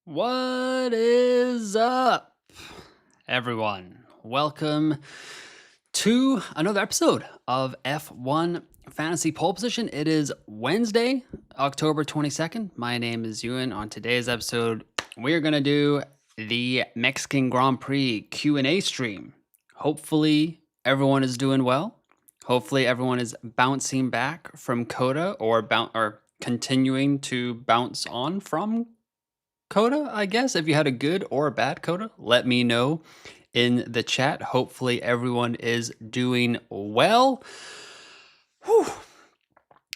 What is up, everyone? Welcome to another episode of F1 Fantasy Pole Position. It is Wednesday, October 22nd. My name is Ewan. On today's episode, we are going to do the Mexican Grand Prix Q&A stream. Hopefully, everyone is doing well. Hopefully, everyone is bouncing back from Coda or continuing to bounce on from Coda, I guess. If you had a good or a bad Coda, let me know in the chat. Hopefully everyone is doing well. Whew.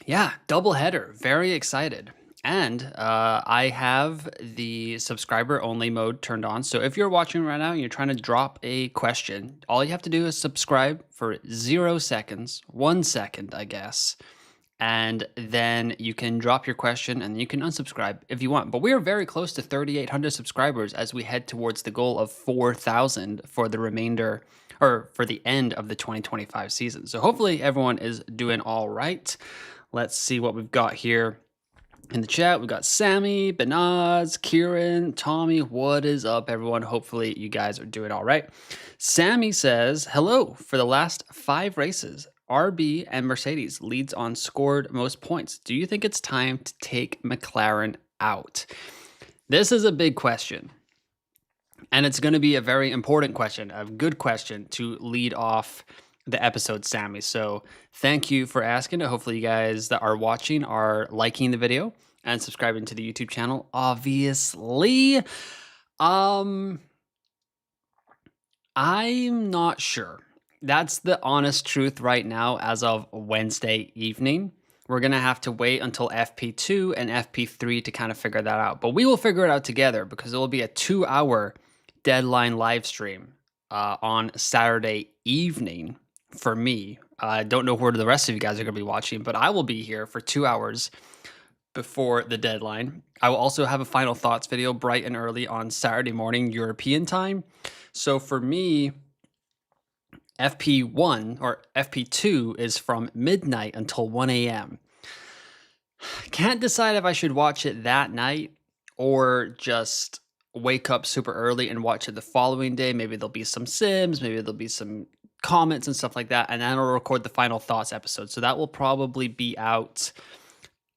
Yeah, double header. Very excited. And I have the subscriber only mode turned on. So if you're watching right now and you're trying to drop a question, all you have to do is subscribe for 0 seconds, 1 second, I guess. And then you can drop your question and you can unsubscribe if you want. But we are very close to 3,800 subscribers as we head towards the goal of 4,000 for the remainder or for the end of the 2025 season. So hopefully everyone is doing all right. Let's see what we've got here in the chat. We've got Sammy, Benaz, Kieran, Tommy. What is up, everyone? Hopefully you guys are doing all right. Sammy says, hello. For the last 5 races, RB and Mercedes leads on scored most points. Do you think it's time to take McLaren out? This is a big question. And it's going to be a very important question, a good question to lead off the episode, Sammy. So thank you for asking. Hopefully you guys that are watching are liking the video and subscribing to the YouTube channel. Obviously, I'm not sure. That's the honest truth right now as of Wednesday evening. We're going to have to wait until FP2 and FP3 to kind of figure that out. But we will figure it out together because it will be a 2-hour deadline live stream on Saturday evening for me. I don't know where the rest of you guys are going to be watching, but I will be here for 2 hours before the deadline. I will also have a final thoughts video bright and early on Saturday morning European time. So for me, FP1 or FP2 is from midnight until 1 a.m. Can't decide if I should watch it that night or just wake up super early and watch it the following day. Maybe there'll be some sims, maybe there'll be some comments and stuff like that, and then I'll record the final thoughts episode. So that will probably be out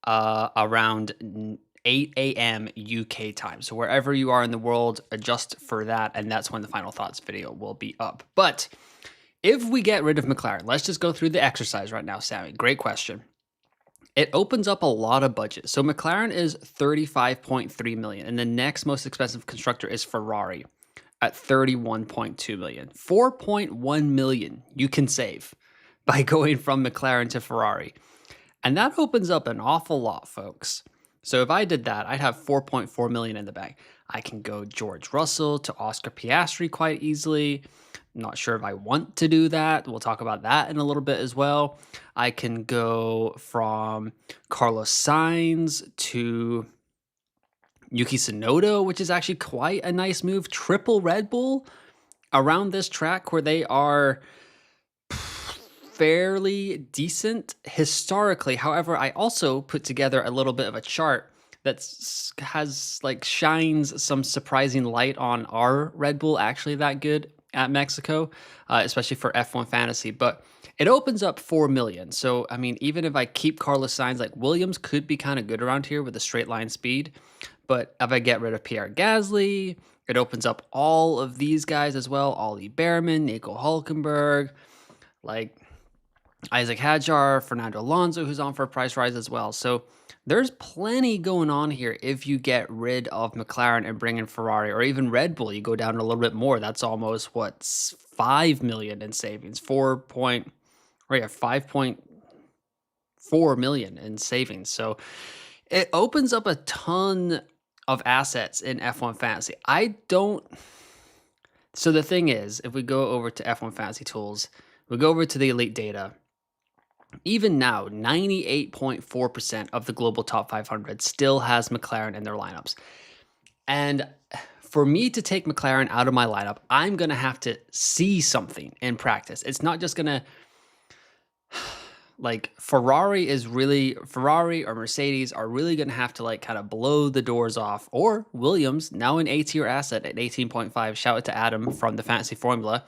around 8 a.m. UK time. So wherever you are in the world, adjust for that, and that's when the final thoughts video will be up. But if we get rid of McLaren, let's just go through the exercise right now, Sammy. Great question. It opens up a lot of budget. So McLaren is 35.3 million, and the next most expensive constructor is Ferrari at 31.2 million. 4.1 million you can save by going from McLaren to Ferrari. And that opens up an awful lot, folks. So if I did that, I'd have 4.4 million in the bank. I can go George Russell to Oscar Piastri quite easily. I'm not sure if I want to do that. We'll talk about that in a little bit as well. I can go from Carlos Sainz to Yuki Tsunoda, which is actually quite a nice move. Triple Red Bull around this track where they are fairly decent historically. However, I also put together a little bit of a chart that shines some surprising light on our Red Bull actually that good at Mexico, especially for F1 Fantasy. But it opens up 4 million. So, I mean, even if I keep Carlos Sainz, like Williams could be kind of good around here with a straight line speed. But if I get rid of Pierre Gasly, it opens up all of these guys as well. Ollie Behrman, Nico Hulkenberg, like Isaac Hadjar, Fernando Alonso, who's on for a price rise as well. So there's plenty going on here if you get rid of McLaren and bring in Ferrari or even Red Bull. You go down a little bit more. That's almost 5 million in savings. 5.4 million in savings. So it opens up a ton of assets in F1 Fantasy. So the thing is, if we go over to F1 Fantasy Tools, we go over to the Elite Data. Even now, 98.4% of the global top 500 still has McLaren in their lineups. And for me to take McLaren out of my lineup, I'm going to have to see something in practice. It's not just going to Like Ferrari or Mercedes are really going to have to like kind of blow the doors off, or Williams, now an A tier asset at 18.5. Shout out to Adam from the Fantasy Formula.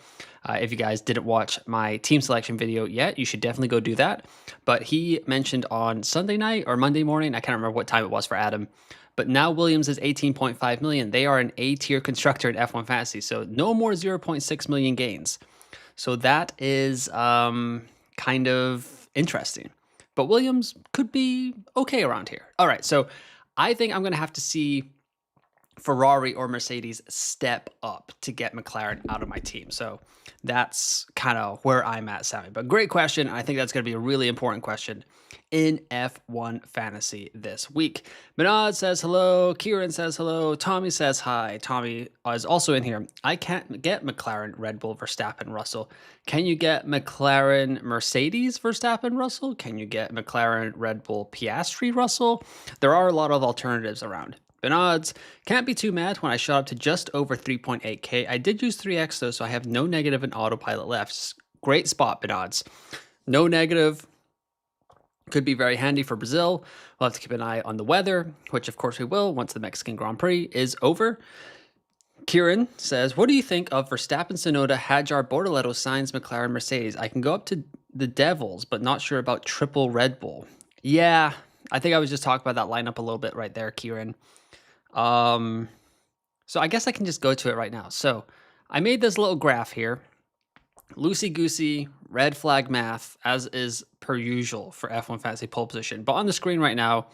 If you guys didn't watch my team selection video yet, you should definitely go do that. But he mentioned on Sunday night or Monday morning, I can't remember what time it was for Adam, but now Williams is 18.5 million. They are an A tier constructor in F1 Fantasy, so no more 0.6 million gains. So that is kind of interesting. But Williams could be okay around here. All right, so I think I'm going to have to see Ferrari or Mercedes step up to get McLaren out of my team. So that's kind of where I'm at, Sammy. But great question. I think that's going to be a really important question in F1 Fantasy this week. Minad says hello. Kieran says hello. Tommy says hi. Tommy is also in here. I can't get McLaren, Red Bull, Verstappen, Russell. Can you get McLaren, Mercedes, Verstappen, Russell? Can you get McLaren, Red Bull, Piastri, Russell? There are a lot of alternatives around. Benodds, can't be too mad when I shot up to just over 3.8k. I did use 3x though, so I have no negative in autopilot left. Great spot, Benodds. No negative. Could be very handy for Brazil. We'll have to keep an eye on the weather, which of course we will once the Mexican Grand Prix is over. Kieran says, what do you think of Verstappen, Tsunoda, Hadjar, Bortoleto, Sainz, McLaren, Mercedes? I can go up to the Devils, but not sure about triple Red Bull. Yeah, I think I was just talking about that lineup a little bit right there, Kieran. So I guess I can just go to it right now. So I made this little graph here, loosey-goosey, red flag math, as is per usual for F1 Fantasy pole position. But on the screen right now,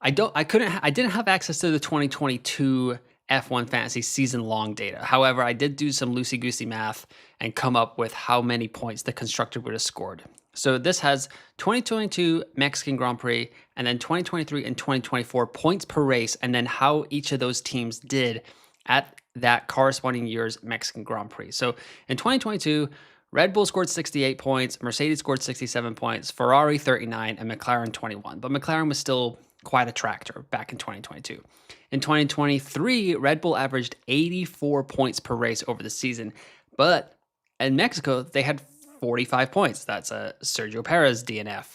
I didn't have access to the 2022 F1 Fantasy season-long data. However, I did do some loosey-goosey math and come up with how many points the constructor would have scored. So this has 2022 Mexican Grand Prix, and then 2023 and 2024 points per race, and then how each of those teams did at that corresponding year's Mexican Grand Prix. So in 2022, Red Bull scored 68 points, Mercedes scored 67 points, Ferrari 39, and McLaren 21. But McLaren was still quite a tractor back in 2022. In 2023, Red Bull averaged 84 points per race over the season, but in Mexico, they had 45 points. That's a Sergio Perez DNF.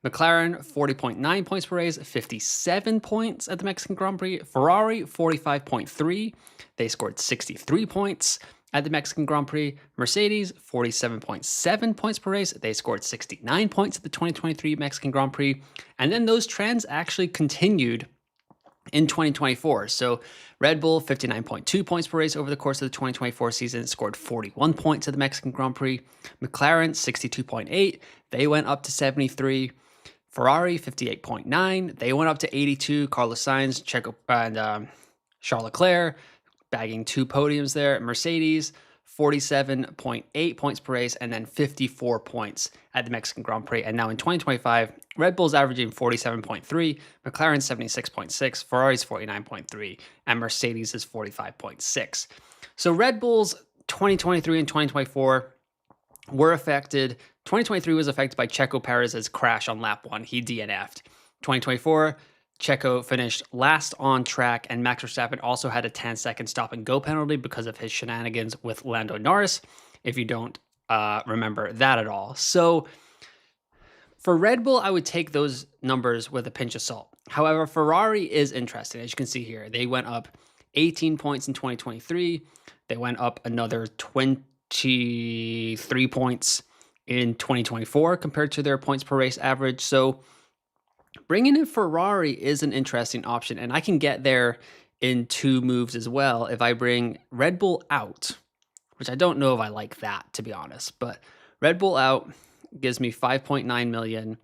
McLaren, 40.9 points per race, 57 points at the Mexican Grand Prix. Ferrari, 45.3. They scored 63 points at the Mexican Grand Prix. Mercedes, 47.7 points per race. They scored 69 points at the 2023 Mexican Grand Prix. And then those trends actually continued in 2024. So Red Bull, 59.2 points per race over the course of the 2024 season, scored 41 points at the Mexican Grand Prix. McLaren, 62.8. They went up to 73. Ferrari, 58.9. They went up to 82. Carlos Sainz, Checo, and Charles Leclerc bagging 2 podiums there. Mercedes, 47.8 points per race, and then 54 points at the Mexican Grand Prix. And now in 2025, Red Bull's averaging 47.3, McLaren's 76.6, Ferrari's 49.3, and Mercedes is 45.6. So Red Bull's 2023 and 2024 were affected. 2023 was affected by Checo Perez's crash on lap 1. He DNF'd. 2024, Checo finished last on track, and Max Verstappen also had a 10-second stop and go penalty because of his shenanigans with Lando Norris, if you don't remember that at all. So for Red Bull, I would take those numbers with a pinch of salt. However, Ferrari is interesting. As you can see here, they went up 18 points in 2023. They went up another 23 points in 2024 compared to their points per race average. So bringing in Ferrari is an interesting option, and I can get there in 2 moves as well. If I bring Red Bull out, which I don't know if I like that, to be honest, but Red Bull out gives me 5.9 million.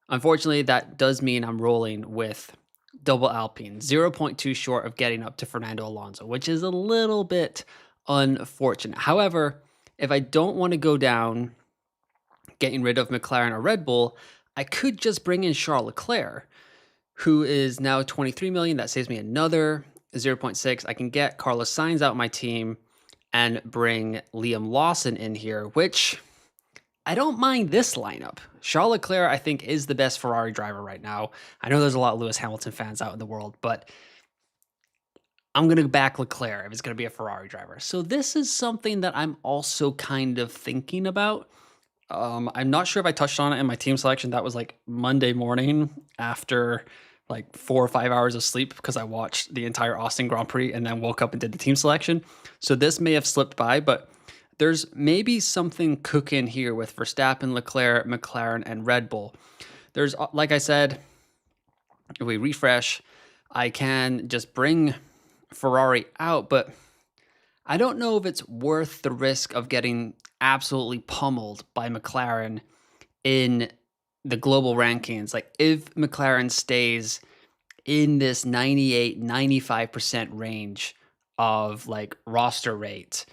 Unfortunately, that does mean I'm rolling with double Alpine, 0.2 short of getting up to Fernando Alonso, which is a little bit unfortunate. However, if I don't want to go down getting rid of McLaren or Red Bull, I could just bring in Charles Leclerc, who is now 23 million. That saves me another 0.6. I can get Carlos Sainz out of my team and bring Liam Lawson in here, which I don't mind this lineup. Charles Leclerc, I think, is the best Ferrari driver right now. I know there's a lot of Lewis Hamilton fans out in the world, but I'm going to back Leclerc if it's going to be a Ferrari driver. So this is something that I'm also kind of thinking about. I'm not sure if I touched on it in my team selection. That was like Monday morning after like 4 or 5 hours of sleep because I watched the entire Austin Grand Prix and then woke up and did the team selection. So this may have slipped by, but there's maybe something cooking here with Verstappen, Leclerc, McLaren, and Red Bull. There's, like I said, if we refresh, I can just bring Ferrari out, but I don't know if it's worth the risk of getting absolutely pummeled by McLaren in the global rankings. Like if McLaren stays in this 98, 95% range of like roster rate,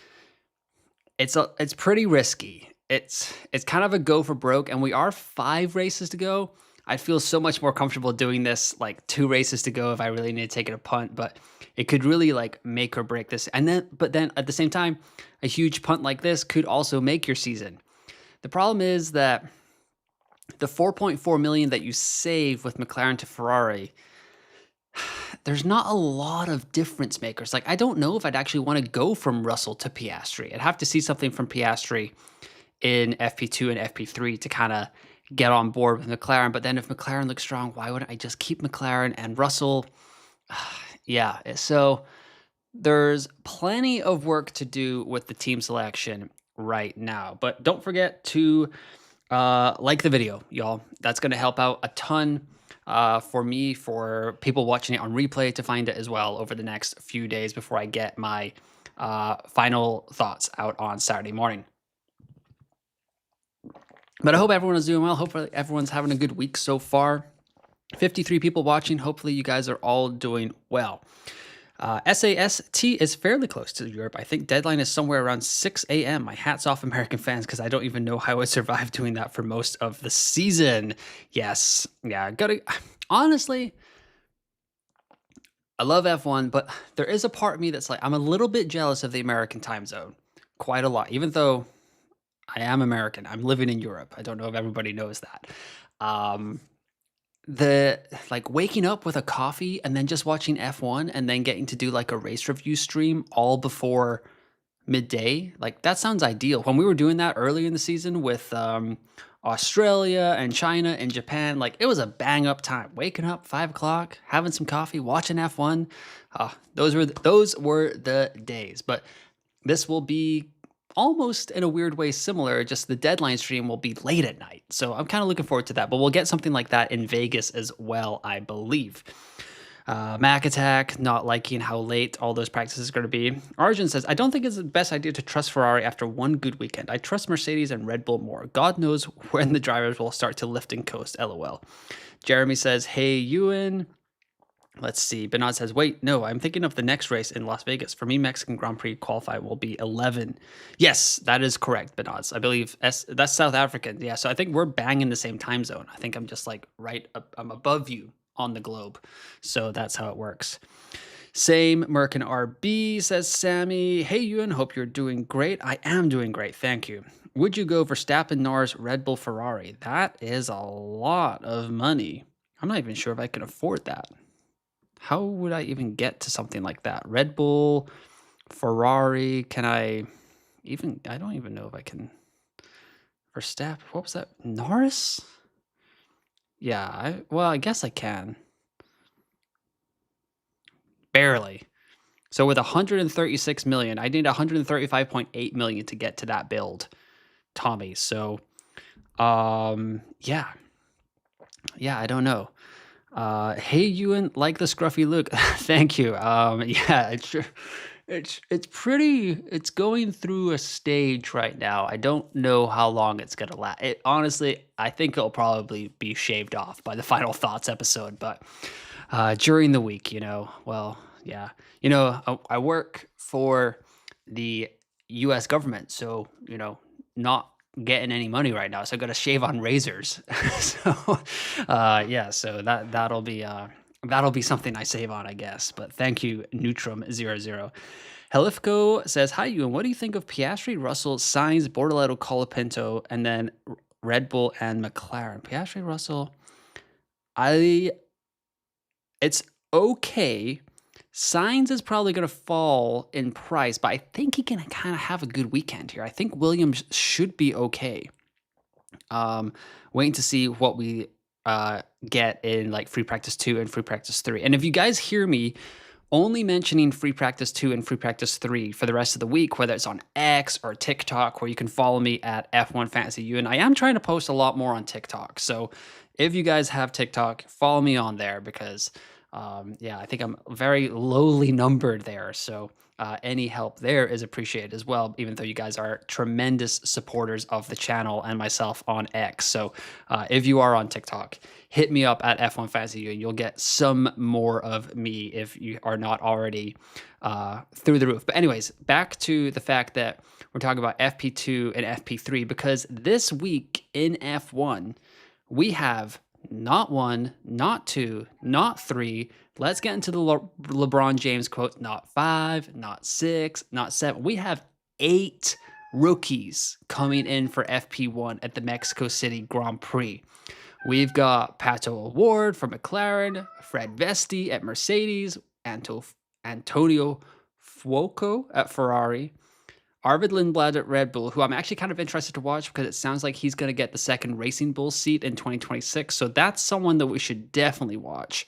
it's pretty risky. It's kind of a go for broke, and we are 5 races to go. I feel so much more comfortable doing this like 2 races to go if I really need to take it a punt, but it could really like make or break this. But then at the same time, a huge punt like this could also make your season. The problem is that the 4.4 million that you save with McLaren to Ferrari, there's not a lot of difference makers. Like, I don't know if I'd actually want to go from Russell to Piastri. I'd have to see something from Piastri in FP2 and FP3 to kind of get on board with McLaren. But then if McLaren looks strong, why wouldn't I just keep McLaren and Russell? Yeah, so there's plenty of work to do with the team selection right now. But don't forget to like the video, y'all. That's going to help out a ton for me, for people watching it on replay to find it as well over the next few days before I get my final thoughts out on Saturday morning. But I hope everyone is doing well. Hopefully everyone's having a good week so far. 53 people watching. Hopefully you guys are all doing well. SAST is fairly close to Europe. I think deadline is somewhere around 6 a.m. My hat's off, American fans, because I don't even know how I would survive doing that for most of the season. Yes. Yeah. Honestly, I love F1, but there is a part of me that's like, I'm a little bit jealous of the American time zone. Quite a lot. Even though I am American, I'm living in Europe. I don't know if everybody knows that. The like waking up with a coffee and then just watching F1 and then getting to do like a race review stream all before midday, like that sounds ideal. When we were doing that early in the season with Australia and China and Japan, like it was a bang up time. Waking up 5 o'clock, having some coffee, watching F1. Those were the days. But this will be almost in a weird way similar, just the deadline stream will be late at night. So I'm kind of looking forward to that, but we'll get something like that in Vegas as well, I believe. Mac Attack, not liking how late all those practices are going to be. Arjun says, I don't think it's the best idea to trust Ferrari after one good weekend. I trust Mercedes and Red Bull more. God knows when the drivers will start to lift and coast, LOL. Jeremy says, hey, Ewan. Let's see. Bernard says, wait, no, I'm thinking of the next race in Las Vegas. For me, Mexican Grand Prix qualify will be 11. Yes, that is correct, Bernard. I believe that's South African. Yeah, so I think we're bang in the same time zone. I think I'm just like I'm above you on the globe. So that's how it works. Same Merkin RB, says Sammy. Hey, Ewan, hope you're doing great. I am doing great. Thank you. Would you go Verstappen, Norris, Red Bull, Ferrari? That is a lot of money. I'm not even sure if I can afford that. How would I even get to something like that? Red Bull, Ferrari, I don't even know if I can. Verstappen, what was that? Norris? Yeah, I guess I can. Barely. So with 136 million, I need 135.8 million to get to that build, Tommy. So, yeah, I don't know. Hey, Ewan, like the scruffy look. Thank you. Yeah, it's going through a stage right now. I don't know how long it's going to last. Honestly, I think it'll probably be shaved off by the final thoughts episode, but during the week, well, yeah. I work for the US government, so, not getting any money right now, so I got to shave on razors. So yeah, so that'll be something I save on, I guess. But thank you, Neutrum00. Helifco says, hi, Ewan, what do you think of Piastri, Russell, Sainz, Bortoleto, Colapinto, and then Red Bull and McLaren? Piastri, Russell, it's okay. Sainz is probably going to fall in price, but I think he can kind of have a good weekend here. I think Williams should be okay. Um, Waiting to see what we get in like free practice 2 and free practice 3. And if you guys hear me only mentioning free practice 2 and free practice 3 for the rest of the week, whether it's on X or TikTok, where you can follow me at F1 Fantasy U. And I am trying to post a lot more on TikTok. So if you guys have TikTok, follow me on there because, yeah, I think I'm very lowly numbered there. So any help there is appreciated as well, even though you guys are tremendous supporters of the channel and myself on X. So if you are on TikTok, hit me up at F1 Fantasy U and you'll get some more of me if you are not already through the roof. But anyways, back to the fact that we're talking about FP2 and FP3 because this week in F1, we have not one, not two, not three. Let's get into the LeBron James quote. Not 5, not 6, not 7. We have 8 rookies coming in for FP1 at the Mexico City Grand Prix. We've got Pato O'Ward for McLaren, Fred Vesti at Mercedes, Antonio Fuoco at Ferrari, Arvid Lindblad at Red Bull, who I'm actually kind of interested to watch because it sounds like he's going to get the second Racing Bull seat in 2026. So that's someone that we should definitely watch.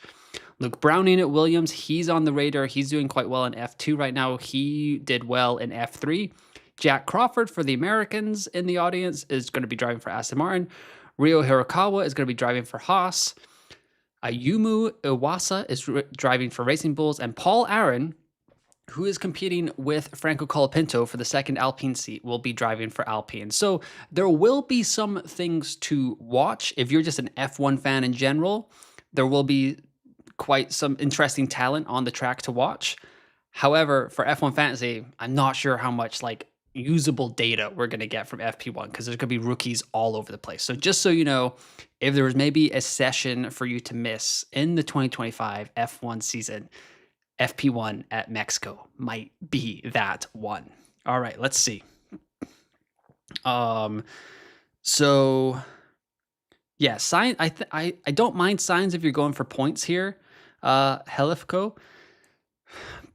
Luke Browning at Williams, he's on the radar. He's doing quite well in F2 right now. He did well in F3. Jack Crawford for the Americans in the audience is going to be driving for Aston Martin. Ryo Hirakawa is going to be driving for Haas. Ayumu Iwasa is driving for Racing Bulls. And Paul Aron, who is competing with Franco Colapinto for the second Alpine seat, will be driving for Alpine. So there will be some things to watch. If you're just an F1 fan in general, there will be quite some interesting talent on the track to watch. However, for F1 Fantasy, I'm not sure how much like usable data we're going to get from FP1 because there's going to be rookies all over the place. So just so you know, if there was maybe a session for you to miss in the 2025 F1 season, FP1 at Mexico might be that one. All right, let's see. So yeah, I don't mind signs if you're going for points here. Helifco.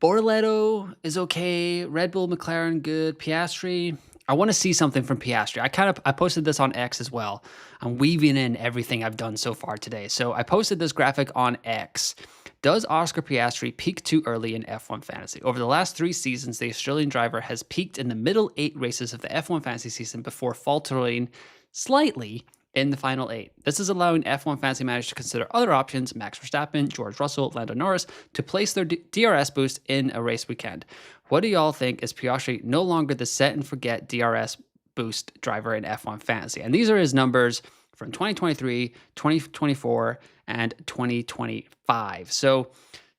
Borletto is okay. Red Bull, McLaren, good. Piastri. I want to see something from Piastri. I posted this on X as well. I'm weaving in everything I've done so far today. So I posted this graphic on X. Does Oscar Piastri peak too early in F1 Fantasy? Over the last 3 seasons, the Australian driver has peaked in the middle 8 races of the F1 Fantasy season before faltering slightly in the final 8. This is allowing F1 Fantasy managers to consider other options, Max Verstappen, George Russell, Lando Norris, to place their DRS boost in a race weekend. What do y'all think? Is Piastri no longer the set and forget DRS boost driver in F1 Fantasy? And these are his numbers from 2023, 2024, and 2025. So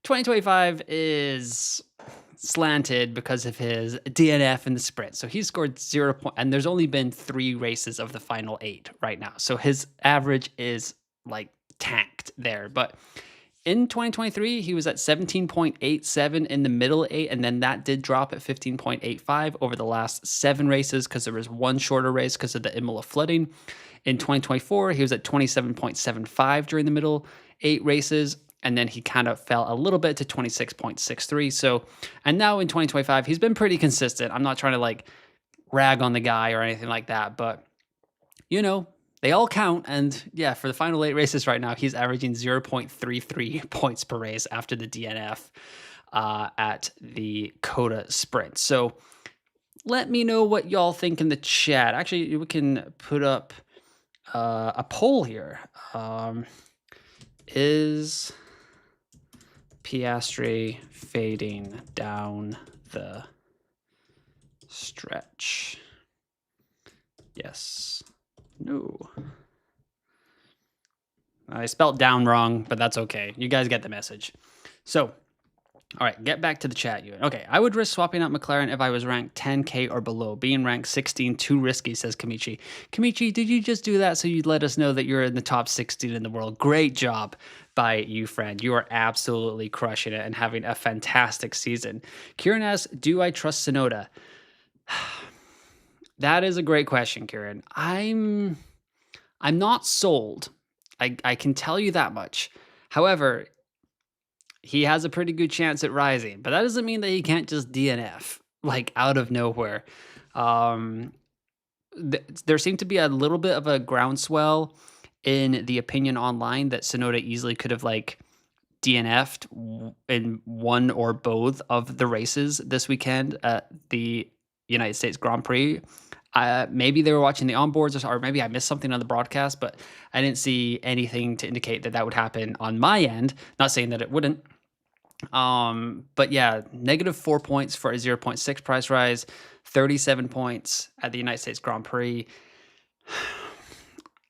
2025 is slanted because of his DNF in the sprint. So he scored 0 points, and there's only been 3 races of the final 8 right now. So his average is like tanked there. But in 2023, he was at 17.87 in the middle 8, and then that did drop at 15.85 over the last 7 races because there was one shorter race because of the Imola flooding. In 2024, he was at 27.75 during the middle 8 races, and then he kind of fell a little bit to 26.63. So, and now in 2025, he's been pretty consistent. I'm not trying to like rag on the guy or anything like that, but you know, they all count. And yeah, for the final 8 races right now, he's averaging 0.33 points per race after the DNF at the Coda Sprint. So let me know what y'all think in the chat. Actually, we can put up a poll here. Is Piastri fading down the stretch? Yes. No. I spelled down wrong, but that's okay. You guys get the message. So, all right, get back to the chat, Ewan. Okay, I would risk swapping out McLaren if I was ranked 10K or below. Being ranked 16, too risky, says Kamichi. Kamichi, did you just do that so you'd let us know that you're in the top 16 in the world? Great job by you, friend. You are absolutely crushing it and having a fantastic season. Kieran asks, do I trust Sonoda? That is a great question, Kieran. I'm not sold. I can tell you that much. However, he has a pretty good chance at rising, but that doesn't mean that he can't just DNF like out of nowhere. there seemed to be a little bit of a groundswell in the opinion online that Sonoda easily could have like DNF'd in one or both of the races this weekend at the United States Grand Prix. Maybe they were watching the onboards, or maybe I missed something on the broadcast, but I didn't see anything to indicate that that would happen on my end. Not saying that it wouldn't. But yeah, -4 points for a 0.6 price rise, 37 points at the United States Grand Prix.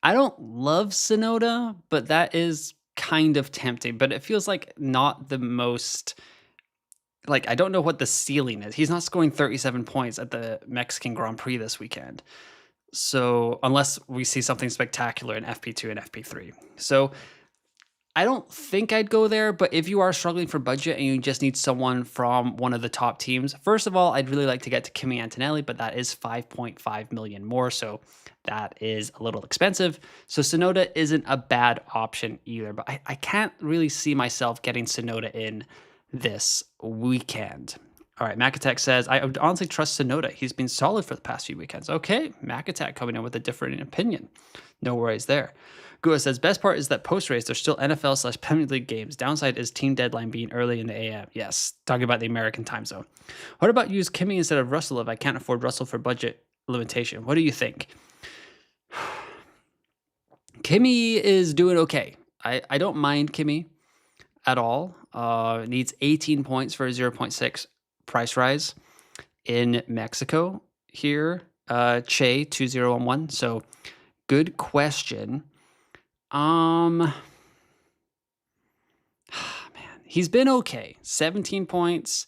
I don't love Sonoda, but that is kind of tempting. But it feels like not the most, like, I don't know what the ceiling is. He's not scoring 37 points at the Mexican Grand Prix this weekend. So unless we see something spectacular in FP2 and FP3. So I don't think I'd go there, but if you are struggling for budget and you just need someone from one of the top teams, first of all, I'd really like to get to Kimi Antonelli, but that is 5.5 million more, so that is a little expensive. So Sonoda isn't a bad option either, but I can't really see myself getting Sonoda in this weekend. All right, Mac Attack says, I would honestly trust Sonoda. He's been solid for the past few weekends. Okay, Mac Attack coming in with a different opinion. No worries there. Gua says, best part is that post-race, there's still NFL/Premier League games. Downside is team deadline being early in the AM. Yes, talking about the American time zone. What about use Kimi instead of Russell if I can't afford Russell for budget limitation? What do you think? Kimi is doing okay. I don't mind Kimi at all. Needs 18 points for a 0.6 price rise in Mexico here. Che 2011. So good question. Man, he's been okay. 17 points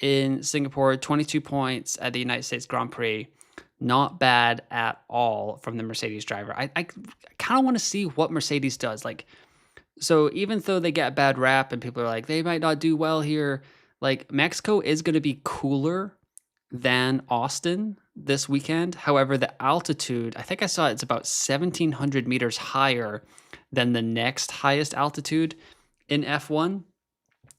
in Singapore, 22 points at the United States Grand Prix. Not bad at all from the Mercedes driver. I kind of want to see what Mercedes does. Like, so even though they get a bad rap and people are like, they might not do well here, like Mexico is going to be cooler than Austin this weekend. However, the altitude, I think I saw it's about 1,700 meters higher than the next highest altitude in F1.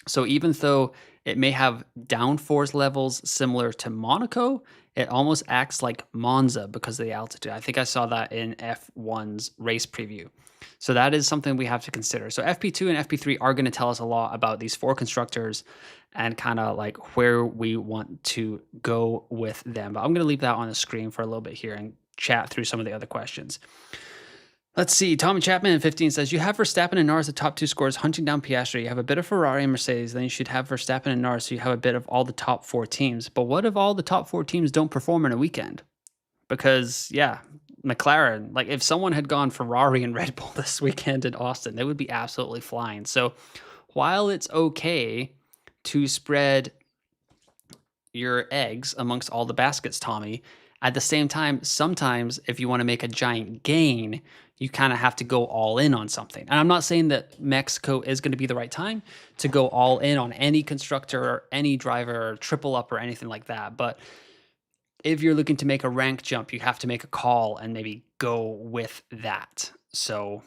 So even though it may have downforce levels similar to Monaco, it almost acts like Monza because of the altitude. I think I saw that in F1's race preview. So that is something we have to consider. So FP2 and FP3 are going to tell us a lot about these four constructors and kind of like where we want to go with them. But I'm going to leave that on the screen for a little bit here and chat through some of the other questions. Let's see. Tommy Chapman in 15 says, you have Verstappen and Norris, the top two scorers, hunting down Piastri. You have a bit of Ferrari and Mercedes. Then you should have Verstappen and Norris, so you have a bit of all the top four teams. But what if all the top four teams don't perform in a weekend? Because, yeah, McLaren, like if someone had gone Ferrari and Red Bull this weekend in Austin, they would be absolutely flying. So while it's okay to spread your eggs amongst all the baskets, Tommy, at the same time, sometimes if you want to make a giant gain, you kind of have to go all in on something. And I'm not saying that Mexico is going to be the right time to go all in on any constructor or any driver or triple up or anything like that. But if you're looking to make a rank jump, you have to make a call and maybe go with that. So,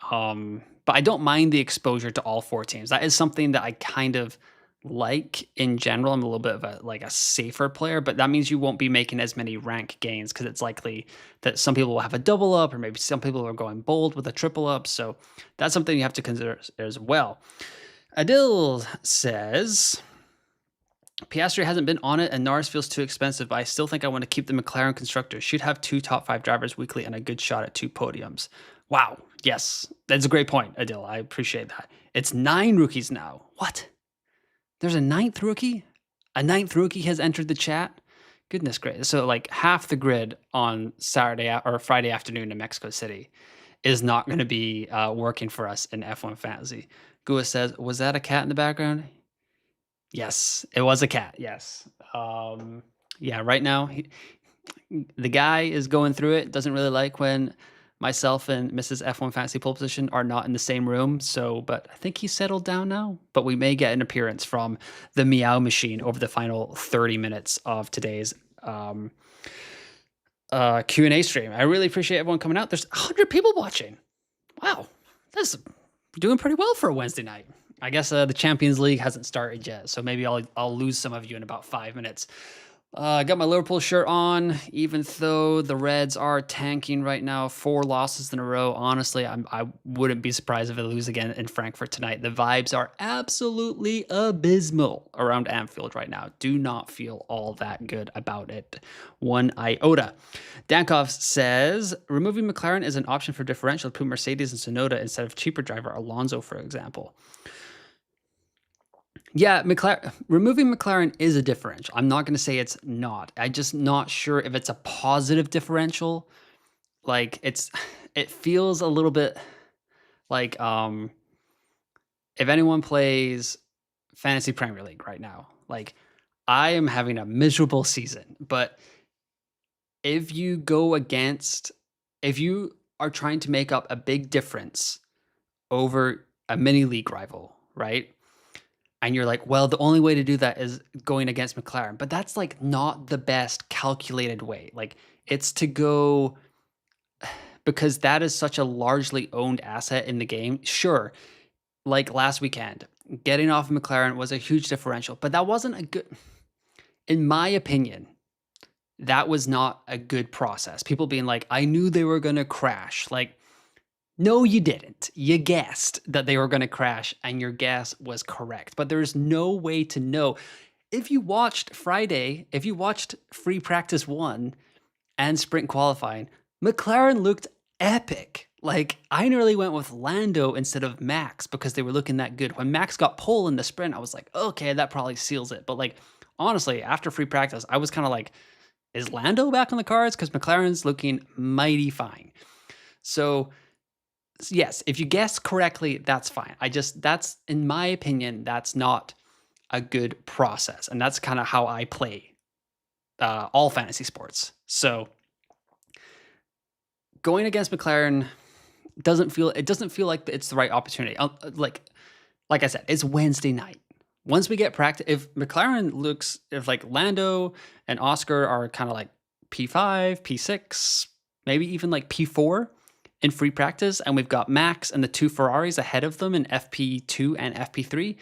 but I don't mind the exposure to all four teams. That is something that I kind of like in general. I'm a little bit of a safer player, but that means you won't be making as many rank gains because it's likely that some people will have a double up or maybe some people are going bold with a triple up. So that's something you have to consider as well. Adil says, Piastri hasn't been on it and Norris feels too expensive, but I still think I want to keep the McLaren constructors. Should have 2 top 5 drivers weekly and a good shot at 2 podiums. Wow. Yes. That's a great point, Adil. I appreciate that. It's 9 rookies now. What? There's a 9th rookie? A 9th rookie has entered the chat? Goodness gracious. So like half the grid on Saturday or Friday afternoon in Mexico City is not going to be working for us in F1 Fantasy. Gua says, was that a cat in the background? Yes, it was a cat. Yes. Yeah, right now, the guy is going through it. Doesn't really like when myself and Mrs. F1 Fantasy Pole Position are not in the same room. So, but I think he's settled down now. But we may get an appearance from the Meow Machine over the final 30 minutes of today's Q&A stream. I really appreciate everyone coming out. There's 100 people watching. Wow, that's doing pretty well for a Wednesday night. I guess the Champions League hasn't started yet, so maybe I'll lose some of you in about 5 minutes. I got my Liverpool shirt on, even though the Reds are tanking right now. 4 losses in a row. Honestly, I wouldn't be surprised if they lose again in Frankfurt tonight. The vibes are absolutely abysmal around Anfield right now. Do not feel all that good about it. One iota. Dankov says, removing McLaren is an option for differential. Put Mercedes and Tsunoda instead of cheaper driver Alonso, for example. Yeah, removing McLaren is a differential. I'm not going to say it's not. I'm just not sure if it's a positive differential. Like it feels a little bit like if anyone plays Fantasy Premier League right now, like I am having a miserable season, but if you are trying to make up a big difference over a mini league rival, right? And you're like, well, the only way to do that is going against McLaren. But that's like not the best calculated way. Like it's to go because that is such a largely owned asset in the game. Sure, like last weekend, getting off of McLaren was a huge differential, but that wasn't a good, in my opinion, that was not a good process. People being like, I knew they were going to crash. Like, no, you didn't. You guessed that they were going to crash, and your guess was correct. But there's no way to know. If you watched Free Practice 1 and Sprint Qualifying, McLaren looked epic. Like, I nearly went with Lando instead of Max because they were looking that good. When Max got pole in the sprint, I was like, okay, that probably seals it. But, like, honestly, after Free Practice, I was kind of like, is Lando back on the cards? Because McLaren's looking mighty fine. So yes, if you guess correctly, that's fine. That's, in my opinion, that's not a good process. And that's kind of how I play all fantasy sports. So going against McLaren doesn't feel like it's the right opportunity. Like I said, it's Wednesday night. Once we get practice, if like Lando and Oscar are kind of like P5, P6, maybe even like P4 in free practice, and we've got Max and the 2 Ferraris ahead of them in FP2 and FP3,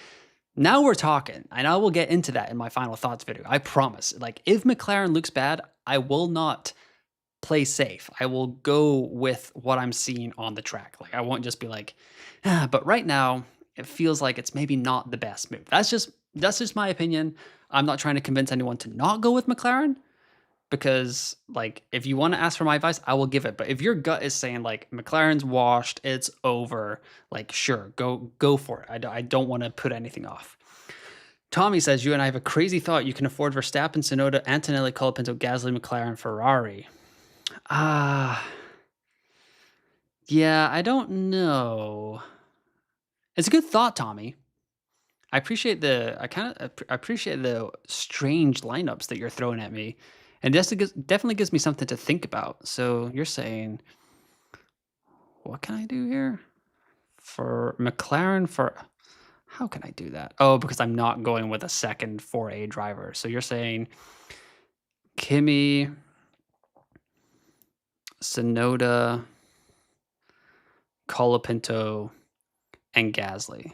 now we're talking. And I will get into that in my final thoughts video. I promise. Like, if McLaren looks bad, I will not play safe. I will go with what I'm seeing on the track. Like, I won't just be like, but right now, it feels like it's maybe not the best move. That's just my opinion. I'm not trying to convince anyone to not go with McLaren because, like, if you want to ask for my advice, I will give it. But if your gut is saying like McLaren's washed, it's over, like, sure, go for it. I don't want to put anything off. Tommy says, you and I have a crazy thought. You can afford Verstappen, Tsunoda, Antonelli, Colapinto, Gasly, McLaren, Ferrari. Yeah, I don't know. It's a good thought, Tommy. I appreciate the strange lineups that you're throwing at me, and this definitely gives me something to think about. So you're saying, what can I do here for McLaren? How can I do that? Oh, because I'm not going with a second 4A driver. So you're saying Kimi, Tsunoda, Colapinto, and Gasly.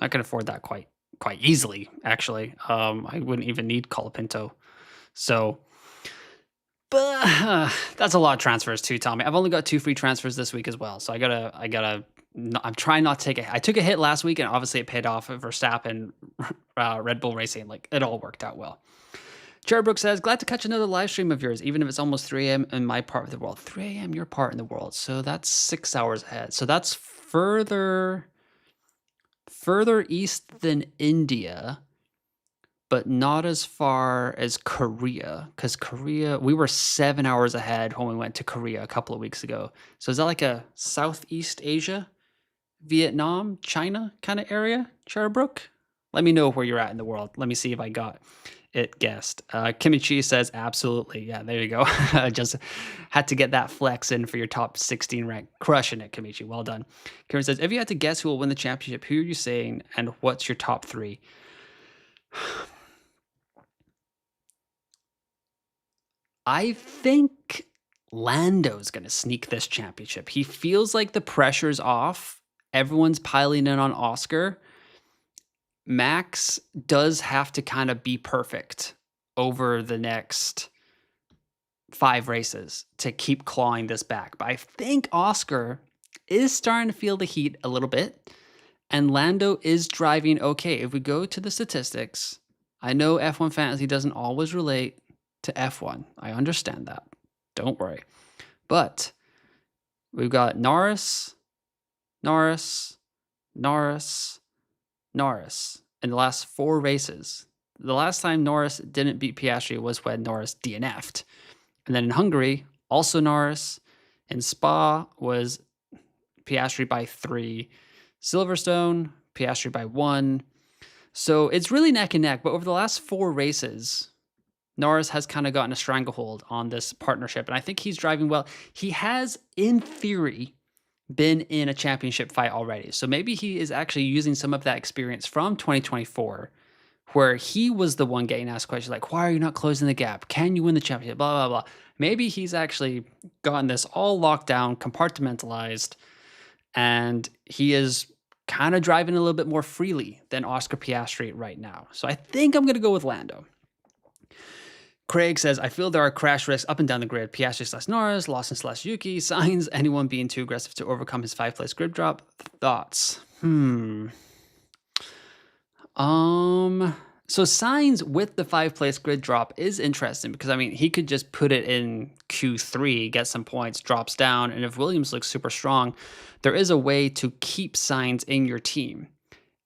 I can afford that quite easily, actually. I wouldn't even need Colapinto. So, but that's a lot of transfers too, Tommy. I've only got 2 free transfers this week as well. So I'm trying not to take I took a hit last week, and obviously it paid off. Verstappen, Red Bull Racing, like, it all worked out well. Cherrybrook says, glad to catch another live stream of yours, even if it's almost 3 a.m. in my part of the world. 3 a.m. your part in the world. So that's 6 hours ahead. So that's further east than India, but not as far as Korea, because Korea, we were 7 hours ahead when we went to Korea a couple of weeks ago. So is that like a Southeast Asia, Vietnam, China kind of area, Cherrybrook? Let me know where you're at in the world. Let me see if I got it guessed. Kimichi says, absolutely. Yeah, there you go. I just had to get that flex in for your top 16 rank. Crushing it, Kimichi. Well done. Karen says, if you had to guess who will win the championship, who are you saying, and what's your top 3? I think Lando's going to sneak this championship. He feels like the pressure's off. Everyone's piling in on Oscar. Max does have to kind of be perfect over the next 5 races to keep clawing this back. But I think Oscar is starting to feel the heat a little bit, and Lando is driving okay. If we go to the statistics, I know F1 Fantasy doesn't always relate to F1. I understand that. Don't worry. But we've got Norris, Norris, Norris, Norris in the last 4 races. The last time Norris didn't beat Piastri was when Norris DNF'd. And then in Hungary, also Norris. In Spa was Piastri by 3. Silverstone, Piastri by 1. So it's really neck and neck. But over the last 4 races, Norris has kind of gotten a stranglehold on this partnership. And I think he's driving well. He has, in theory, been in a championship fight already. So maybe he is actually using some of that experience from 2024, where he was the one getting asked questions like, why are you not closing the gap? Can you win the championship? Blah, blah, blah. Maybe he's actually gotten this all locked down, compartmentalized, and he is kind of driving a little bit more freely than Oscar Piastri right now. So I think I'm going to go with Lando. Craig says, I feel there are crash risks up and down the grid. Piastri / Norris, Lawson / Yuki, Sainz, anyone being too aggressive to overcome his 5th-place grid drop. Thoughts? So Sainz with the 5th-place grid drop is interesting because, I mean, he could just put it in Q3, get some points, drops down, and if Williams looks super strong, there is a way to keep Sainz in your team.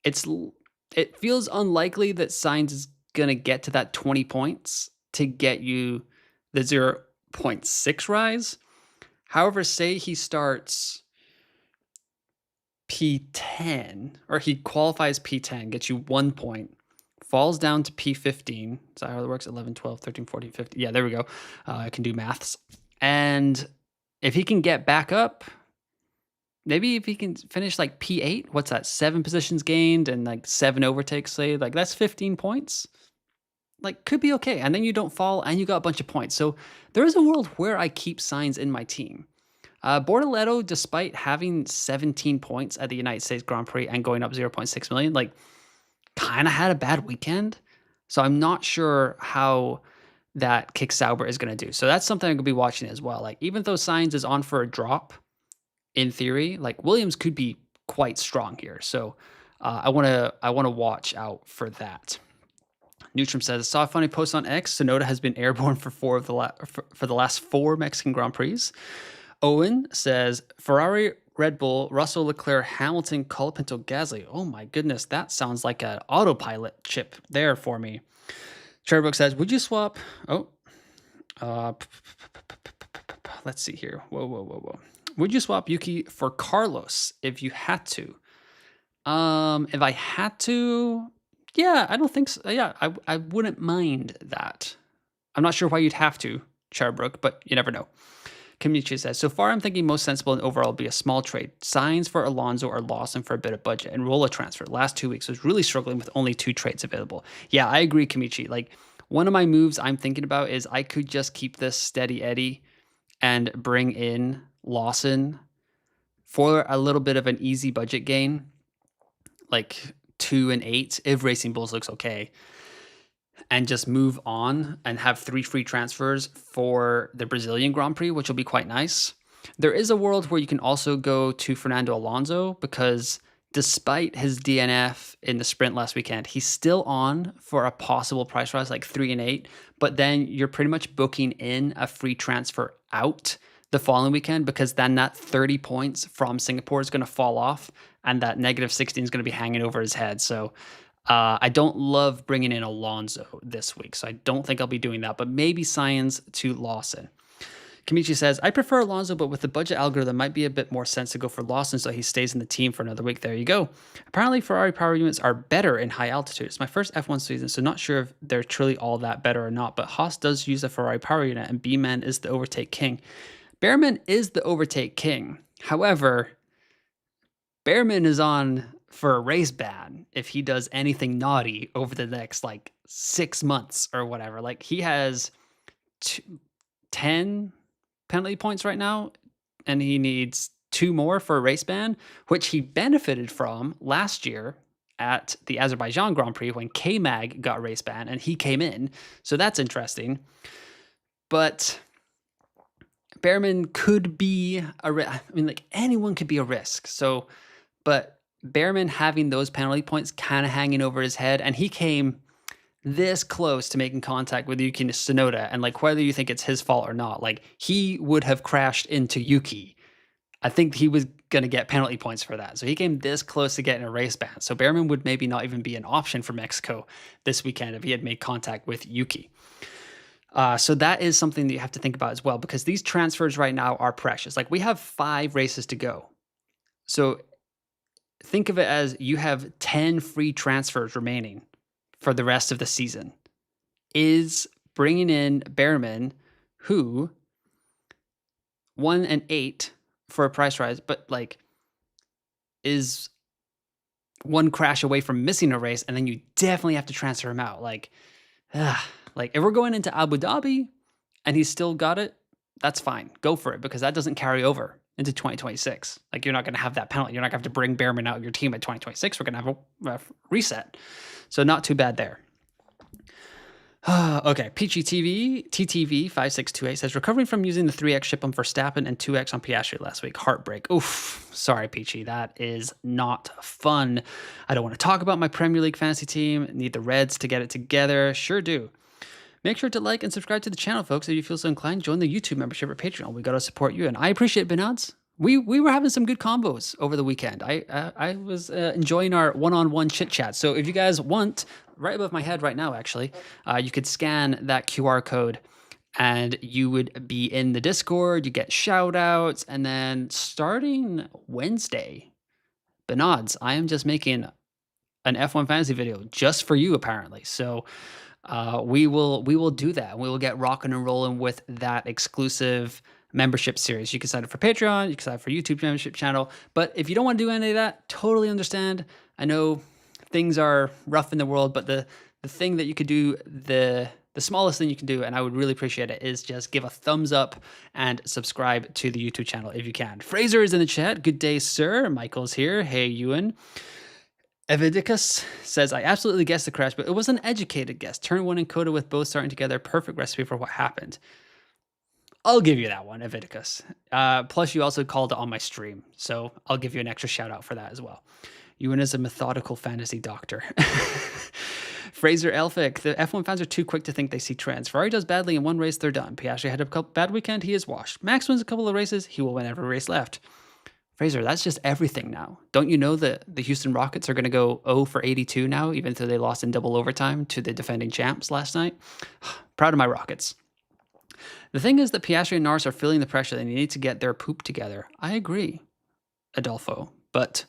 It feels unlikely that Sainz is going to get to that 20 points to get you the 0.6 rise. However, say he starts P10, or he qualifies P10, gets you 1 point, falls down to P15. Is that how it works? 11, 12, 13, 14, 15. Yeah, there we go. I can do maths. And if he can get back up, maybe if he can finish like P8, what's that? 7 positions gained and like 7 overtakes, say, like that's 15 points. Like, could be okay. And then you don't fall and you got a bunch of points. So there is a world where I keep Sainz in my team. Bortoleto, despite having 17 points at the United States Grand Prix and going up 0.6 million, like, kind of had a bad weekend. So I'm not sure how that Kick Sauber is going to do. So that's something I'm going to be watching as well. Like, even though Sainz is on for a drop, in theory, like, Williams could be quite strong here. So I want to watch out for that. Neutrum says, I saw a funny post on X. Sonoda has been airborne for for the last 4 Mexican Grand Prix. Owen says, Ferrari, Red Bull, Russell, Leclerc, Hamilton, Colapinto, Gasly. Oh my goodness, that sounds like an autopilot chip there for me. Cherrybook says, would you swap? Let's see here. Whoa. Would you swap Yuki for Carlos if you had to? If I had to, yeah, I don't think so. Yeah, I wouldn't mind that. I'm not sure why you'd have to, Charbrook, but you never know. Kimichi says, so far I'm thinking most sensible and overall be a small trade. Signs for Alonso or Lawson for a bit of budget and roll a transfer. Last 2 weeks was really struggling with only 2 trades available. Yeah, I agree, Kimichi. Like, one of my moves I'm thinking about is I could just keep this steady Eddie and bring in Lawson for a little bit of an easy budget gain, like 2 and 8, if Racing Bulls looks okay, and just move on and have 3 free transfers for the Brazilian Grand Prix, which will be quite nice. There is a world where you can also go to Fernando Alonso because despite his DNF in the sprint last weekend, he's still on for a possible price rise like 3 and 8, but then you're pretty much booking in a free transfer out the following weekend because then that 30 points from Singapore is going to fall off and that negative 16 is going to be hanging over his head. So I don't love bringing in Alonso this week, so I don't think I'll be doing that, but maybe Sainz to Lawson. Kimichi says, I prefer Alonso, but with the budget algorithm, might be a bit more sense to go for Lawson so he stays in the team for another week. There you go. Apparently, Ferrari power units are better in high altitude. It's my first F1 season, so not sure if they're truly all that better or not, but Haas does use a Ferrari power unit, and B-Man is the overtake king. Behrman is the overtake king. However, Behrman is on for a race ban if he does anything naughty over the next, 6 months or whatever. Like, he has 10 penalty points right now, and he needs 2 more for a race ban, which he benefited from last year at the Azerbaijan Grand Prix when K-Mag got race ban and he came in. So that's interesting. But Behrman could be anyone could be a risk. So, but Behrman having those penalty points kind of hanging over his head, and he came this close to making contact with Yuki Tsunoda, and like whether you think it's his fault or not, like he would have crashed into Yuki. I think he was going to get penalty points for that. So he came this close to getting a race ban. So Behrman would maybe not even be an option for Mexico this weekend if he had made contact with Yuki. So that is something that you have to think about as well, because these transfers right now are precious. Like we have 5 races to go. So think of it as you have 10 free transfers remaining for the rest of the season. Is bringing in Behrman, who won an 8 for a price rise, but like is one crash away from missing a race, and then you definitely have to transfer him out. Like if we're going into Abu Dhabi and he's still got it, that's fine. Go for it, because that doesn't carry over into 2026. Like you're not going to have that penalty. You're not going to have to bring Behrman out of your team at 2026. We're going to have a reset. So not too bad there. Okay, Peachy TV, TTV5628 says, recovering from using the 3x ship on Verstappen and 2x on Piastri last week. Heartbreak. Oof. Sorry, Peachy. That is not fun. I don't want to talk about my Premier League fantasy team. Need the Reds to get it together. Sure do. Make sure to like and subscribe to the channel, folks. If you feel so inclined, join the YouTube membership or Patreon. We got to support you. And I appreciate Benods. We were having some good combos over the weekend. I was enjoying our one-on-one chit-chat. So if you guys want, right above my head right now, actually, you could scan that QR code and you would be in the Discord. You get shout-outs. And then starting Wednesday, Benods, I am just making an F1 fantasy video just for you, apparently. So we will do that. We will get rocking and rolling with that exclusive membership series. You can sign up for Patreon, you can sign up for YouTube membership channel, but if you don't want to do any of that, totally understand. I know things are rough in the world, but the thing that you could do, the smallest thing you can do, and I would really appreciate it, is just give a thumbs up and subscribe to the YouTube channel if you can. Fraser is in the chat. Good day, sir. Michael's here. Hey, Ewan. Evidicus says, I absolutely guessed the crash, but it was an educated guess. Turn 1 and Coda with both starting together. Perfect recipe for what happened. I'll give you that one, Evidicus. Plus, you also called it on my stream, so I'll give you an extra shout out for that as well. Ewan is a methodical fantasy doctor. Fraser Elphick, the F1 fans are too quick to think they see trends. Ferrari does badly in one race, they're done. Piastri had a bad weekend, he is washed. Max wins a couple of races, he will win every race left. Fraser, that's just everything now. Don't you know that the Houston Rockets are going to go 0 for 82 now, even though they lost in double overtime to the defending champs last night? Proud of my Rockets. The thing is that Piastri and Norris are feeling the pressure. They need to get their poop together. I agree, Adolfo, but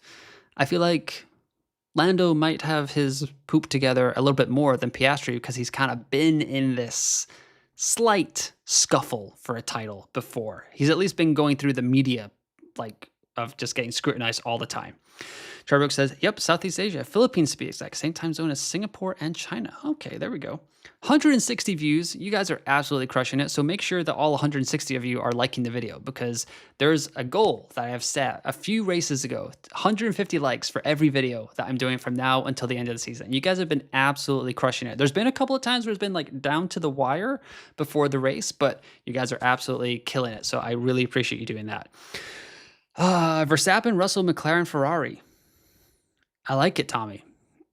I feel like Lando might have his poop together a little bit more than Piastri, because he's kind of been in this slight scuffle for a title before. He's at least been going through the media, like, of just getting scrutinized all the time. Charbrook says, yep, Southeast Asia, Philippines to be exact, same time zone as Singapore and China. Okay, there we go. 160 views. You guys are absolutely crushing it. So make sure that all 160 of you are liking the video, because there's a goal that I have set a few races ago, 150 likes for every video that I'm doing from now until the end of the season. You guys have been absolutely crushing it. There's been a couple of times where it's been like down to the wire before the race, but you guys are absolutely killing it. So I really appreciate you doing that. Verstappen, Russell, McLaren, Ferrari. I like it, Tommy.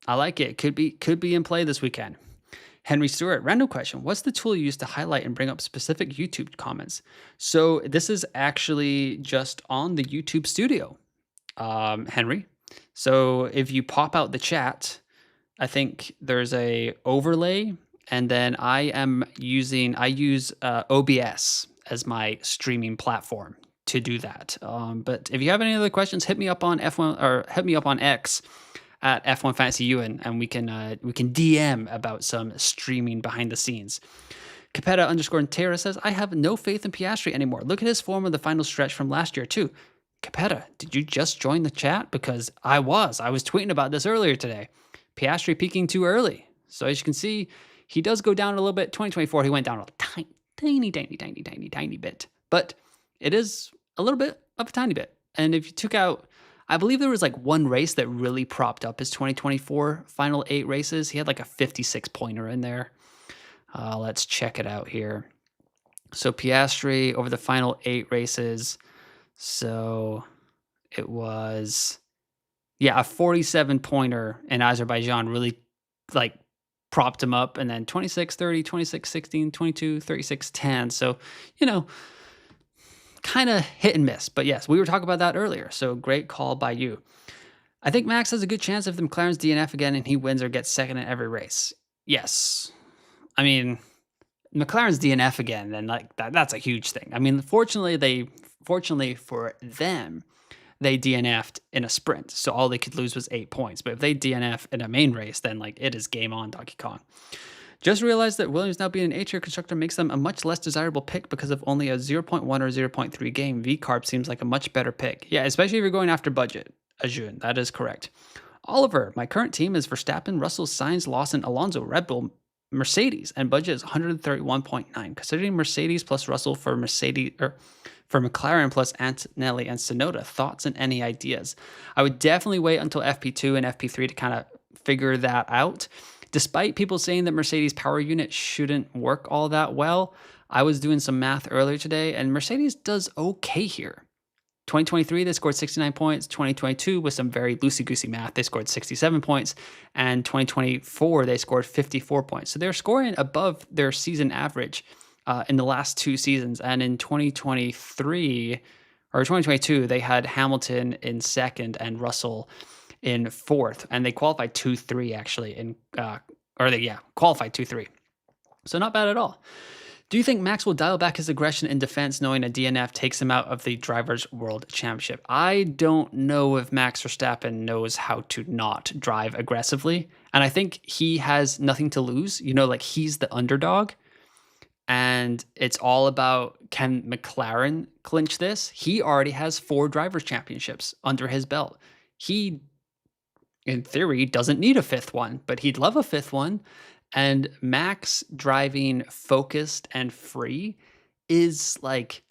I like it. Could be in play this weekend. Henry Stewart, random question. What's the tool you use to highlight and bring up specific YouTube comments? So this is actually just on the YouTube studio, Henry. So if you pop out the chat, I think there's a overlay, and then I use OBS as my streaming platform to do that. But if you have any other questions, hit me up on F1 or hit me up on X at F1 Fantasy Ewan, and we can DM about some streaming behind the scenes. Capetta_Terra says, I have no faith in Piastri anymore. Look at his form of the final stretch from last year too. Capetta, did you just join the chat? Because I was tweeting about this earlier today. Piastri peaking too early. So as you can see, he does go down a little bit. 2024, he went down a tiny bit. But it is a little bit of a tiny bit. And if you took out, I believe there was like one race that really propped up his 2024 final 8 races. He had like a 56 pointer in there. Let's check it out here. So Piastri over the final 8 races. So it was, a 47 pointer in Azerbaijan really like propped him up. And then 26, 30, 26, 16, 22, 36, 10. So, kind of hit and miss. But yes, we were talking about that earlier. So great call by you. I think Max has a good chance if the McLaren's DNF again and he wins or gets second in every race. Yes. I mean, McLaren's DNF again, then like that's a huge thing. I mean, fortunately for them, they DNF'd in a sprint. So all they could lose was 8 points. But if they DNF in a main race, then like it is game on, Donkey Kong. Just realized that Williams now being an A-tier constructor makes them a much less desirable pick because of only a 0.1 or 0.3 game. V-Carb seems like a much better pick. Yeah, especially if you're going after budget. Ajun, that is correct. Oliver, my current team is Verstappen, Russell, Sainz, Lawson, Alonso, Red Bull, Mercedes, and budget is 131.9. Considering Mercedes plus Russell for McLaren plus Antonelli and Tsunoda, thoughts and any ideas? I would definitely wait until FP2 and FP3 to kind of figure that out. Despite people saying that Mercedes power unit shouldn't work all that well, I was doing some math earlier today, and Mercedes does okay here. 2023, they scored 69 points. 2022, with some very loosey-goosey math, they scored 67 points. And 2024, they scored 54 points. So they're scoring above their season average in the last 2 seasons. And in 2022, they had Hamilton in second and Russell in fourth, and they qualified 2-3 actually qualified 2-3. So not bad at all. Do you think Max will dial back his aggression in defense knowing a DNF takes him out of the Drivers' World Championship? I don't know if Max Verstappen knows how to not drive aggressively, and I think he has nothing to lose. Like he's the underdog, and it's all about, can McLaren clinch this? He already has 4 Drivers' Championships under his belt. He, in theory, doesn't need a 5th one, but he'd love a 5th one. And Max driving focused and free is like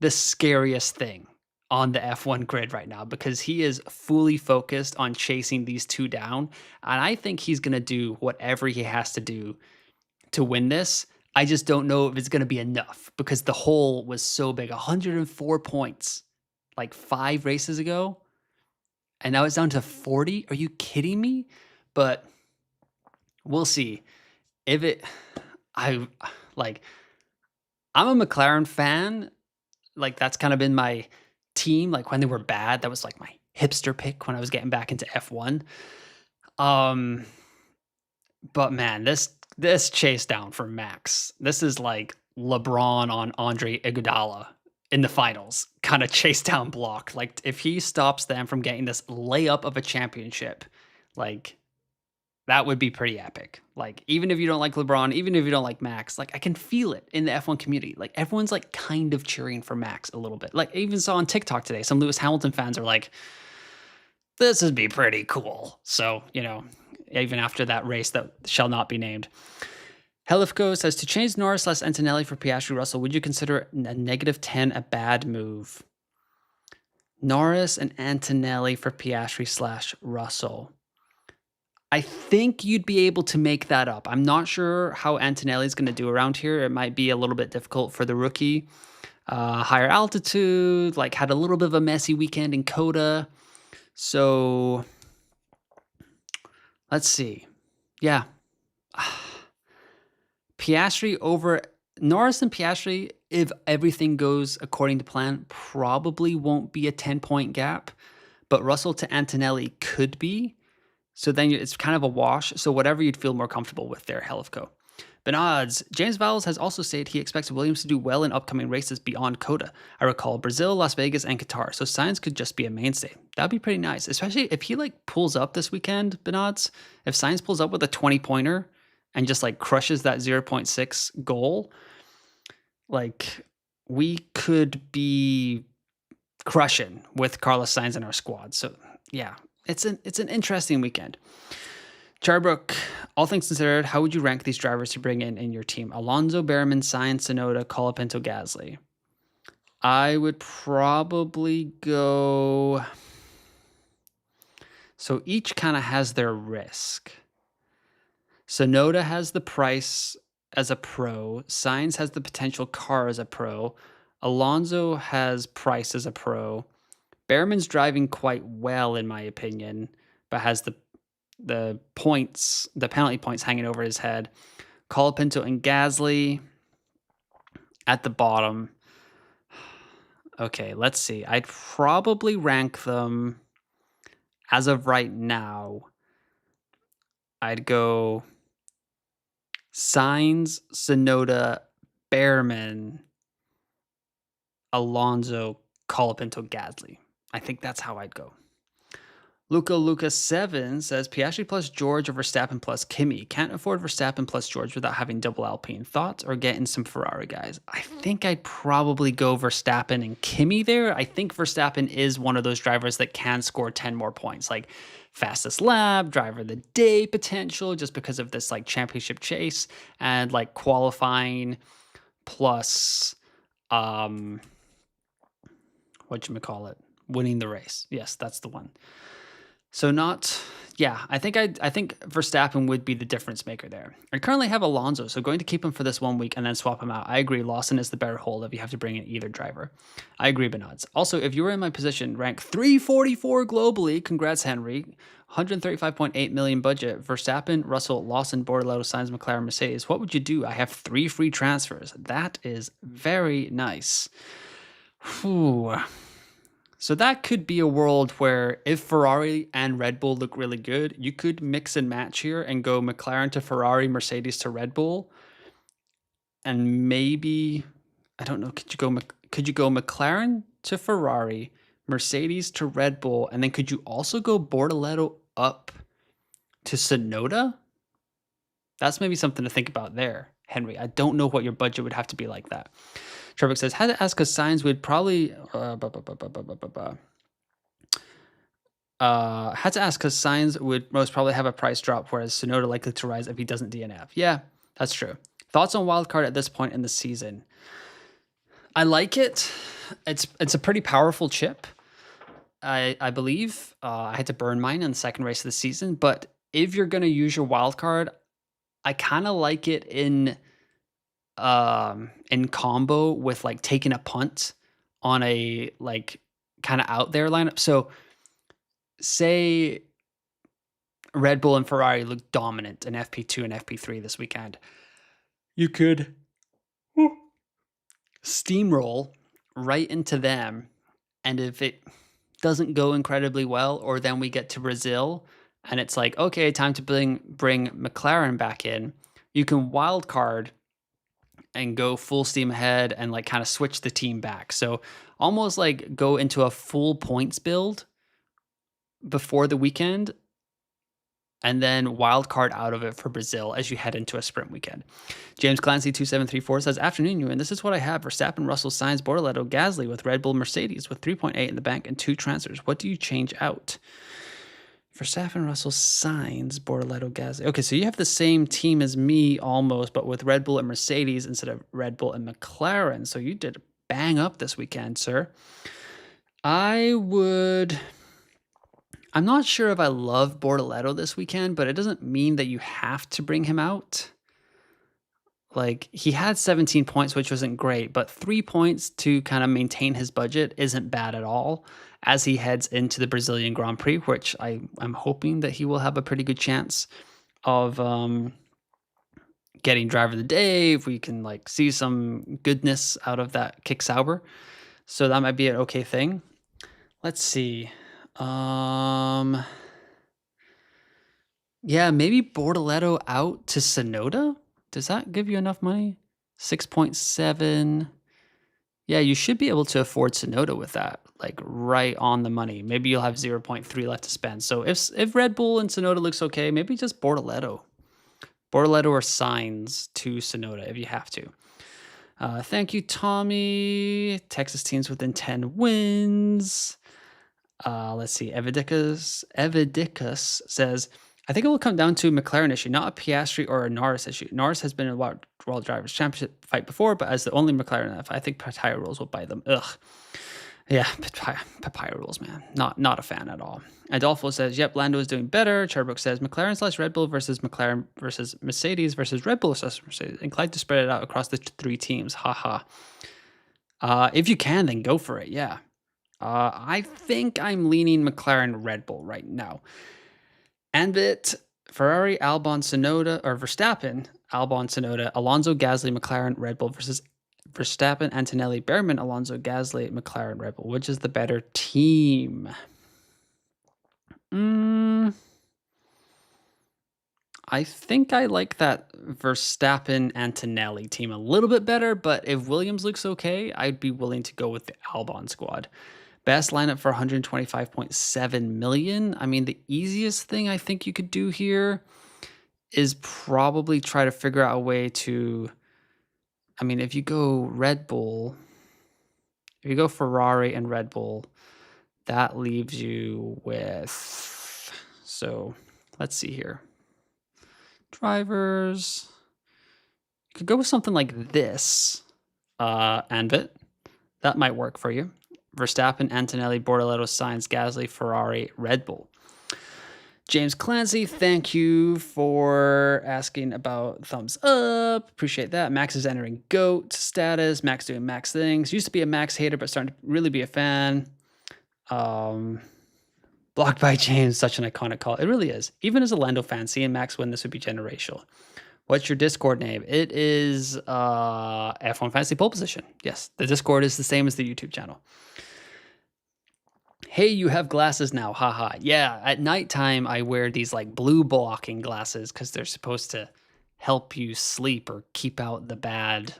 the scariest thing on the F1 grid right now, because he is fully focused on chasing these 2 down. And I think he's going to do whatever he has to do to win this. I just don't know if it's going to be enough, because the hole was so big. 104 points like 5 races ago. And now it's down to 40. Are you kidding me? But we'll see. I'm a McLaren fan. Like that's kind of been my team. Like when they were bad, that was like my hipster pick when I was getting back into F1. But man, this chase down for Max, this is like LeBron on Andre Iguodala in the finals kind of chase down block. Like if he stops them from getting this layup of a championship, like that would be pretty epic. Like even if you don't like LeBron, even if you don't like Max, like I can feel it in the F1 community. Like everyone's like kind of cheering for Max a little bit. Like I even saw on TikTok today, some Lewis Hamilton fans are like, this would be pretty cool. So, even after that race that shall not be named. Helifko says, to change Norris less Antonelli for Piastri Russell, would you consider a -10 a bad move? Norris and Antonelli for Piastri / Russell. I think you'd be able to make that up. I'm not sure how Antonelli's going to do around here. It might be a little bit difficult for the rookie. Higher altitude, like had a little bit of a messy weekend in Coda. So let's see. Yeah. Piastri over Norris and Piastri, if everything goes according to plan, probably won't be a 10-point gap, but Russell to Antonelli could be. So then it's kind of a wash. So whatever you'd feel more comfortable with there, Helifko. Benods, James Vowles has also said he expects Williams to do well in upcoming races beyond Coda. I recall Brazil, Las Vegas, and Qatar. So Sainz could just be a mainstay. That'd be pretty nice, especially if he like pulls up this weekend, Benods. If Sainz pulls up with a 20-pointer and just like crushes that 0.6 goal, like we could be crushing with Carlos Sainz in our squad. So yeah, it's an interesting weekend. Charbrook, all things considered, how would you rank these drivers to bring in your team? Alonso, Behrman, Sainz, Tsunoda, Colapinto, Gasly. I would probably go So each kind of has their risk. Sonoda has the price as a pro. Sainz has the potential car as a pro. Alonso has price as a pro. Behrman's driving quite well, in my opinion, but has the points, the penalty points hanging over his head. Colapinto and Gasly at the bottom. Okay, let's see. I'd probably rank them as of right now. I'd go Sainz, Sonoda, Behrman, Alonso, Colapinto, Gasly. I think that's how I'd go. Lucas7 says Piastri plus George or Verstappen plus Kimi. Can't afford Verstappen plus George without having double Alpine. Thoughts or getting some Ferrari guys? I think I'd probably go Verstappen and Kimi there. I think Verstappen is one of those drivers that can score 10 more points, like fastest lap, driver of the day potential, just because of this like championship chase and like qualifying plus whatchamacallit, winning the race. Yes, that's the one. So I think Verstappen would be the difference maker there. I currently have Alonso, so going to keep him for this 1 week and then swap him out. I agree, Lawson is the better hold if you have to bring in either driver. I agree, Benods. Also, if you were in my position, rank 344 globally, congrats, Henry. 135.8 million budget. Verstappen, Russell, Lawson, Bortoleto, Sainz, McLaren, Mercedes. What would you do? I have 3 free transfers. That is very nice. Whew. So that could be a world where if Ferrari and Red Bull look really good, you could mix and match here and go McLaren to Ferrari, Mercedes to Red Bull. And maybe, I don't know, could you go McLaren to Ferrari, Mercedes to Red Bull, and then could you also go Bortoleto up to Sonoda? That's maybe something to think about there, Henry. I don't know what your budget would have to be like that. Trevor says, had to ask because Sainz would probably had to ask because Sainz would most probably have a price drop, whereas Sonoda likely to rise if he doesn't DNF. Yeah, that's true. Thoughts on wildcard at this point in the season? I like it. It's a pretty powerful chip. I believe I had to burn mine in the second race of the season, but if you're gonna use your wildcard, I kind of like it in combo with like taking a punt on a like kind of out there lineup. So say Red Bull and Ferrari look dominant in FP2 and FP3 this weekend. You could steamroll right into them, and if it doesn't go incredibly well, or then we get to Brazil and it's like, okay, time to bring McLaren back in, you can wild card and go full steam ahead and like kind of switch the team back. So almost like go into a full points build before the weekend and then wild card out of it for Brazil as you head into a sprint weekend. James Clancy 2734 says, afternoon, you, and this is what I have: Verstappen, Russell, Sainz, Bortoleto, Gasly with Red Bull, Mercedes with 3.8 in the bank and 2 transfers. What do you change out? Verstappen, Russell, Sainz, Bortoleto, Gasly. Okay, so you have the same team as me almost, but with Red Bull and Mercedes instead of Red Bull and McLaren. So you did bang up this weekend, sir. I'm not sure if I love Bortoleto this weekend, but it doesn't mean that you have to bring him out. Like, he had 17 points, which wasn't great, but 3 points to kind of maintain his budget isn't bad at all as he heads into the Brazilian Grand Prix, which I'm hoping that he will have a pretty good chance of getting driver of the day, if we can like see some goodness out of that Kick Sauber. So that might be an okay thing. Let's see. Yeah, maybe Bortoleto out to Sonoda. Does that give you enough money? 6.7. Yeah, you should be able to afford Sonoda with that, like right on the money. Maybe you'll have 0.3 left to spend. So if Red Bull and Sonoda looks okay, maybe just Bortoleto or Sainz to Sonoda if you have to. Thank you, Tommy. Texas teams within 10 wins. Let's see. Evidicus says, I think it will come down to a McLaren issue, not a Piastri or a Norris issue. Norris has been in a World Drivers' Championship fight before, but as the only McLaren, I think tire rolls will bite them. Ugh. Yeah, papaya rules, man. Not a fan at all. Adolfo says, yep, Lando is doing better. Charbrook says, McLaren / Red Bull versus McLaren versus Mercedes versus Red Bull / Mercedes. Inclined to spread it out across the three teams. Haha. If you can, then go for it. Yeah. I think I'm leaning McLaren Red Bull right now. And it Ferrari, Albon, Sonoda, or Verstappen, Albon, Sonoda, Alonso, Gasly, McLaren, Red Bull versus Verstappen, Antonelli, Behrman, Alonso, Gasly, McLaren, Red Bull. Which is the better team? I think I like that Verstappen Antonelli team a little bit better, but if Williams looks okay, I'd be willing to go with the Albon squad. Best lineup for 125.7 million. I mean, the easiest thing I think you could do here is probably try to figure out a way to, I mean, if you go Red Bull, if you go Ferrari and Red Bull, that leaves you with, so let's see here. Drivers, you could go with something like this, Anvit. That might work for you. Verstappen, Antonelli, Bortoleto, Sainz, Gasly, Ferrari, Red Bull. James Clancy, thank you for asking about thumbs up. Appreciate that. Max is entering GOAT status. Max doing Max things. Used to be a Max hater, but starting to really be a fan. Blocked by James, such an iconic call. It really is. Even as a Lando fan, seeing Max win this would be generational. What's your Discord name? It is F1 Fantasy Pole Position. Yes, the Discord is the same as the YouTube channel. Hey, you have glasses now. Haha. Yeah, at nighttime, I wear these like blue blocking glasses because they're supposed to help you sleep or keep out the bad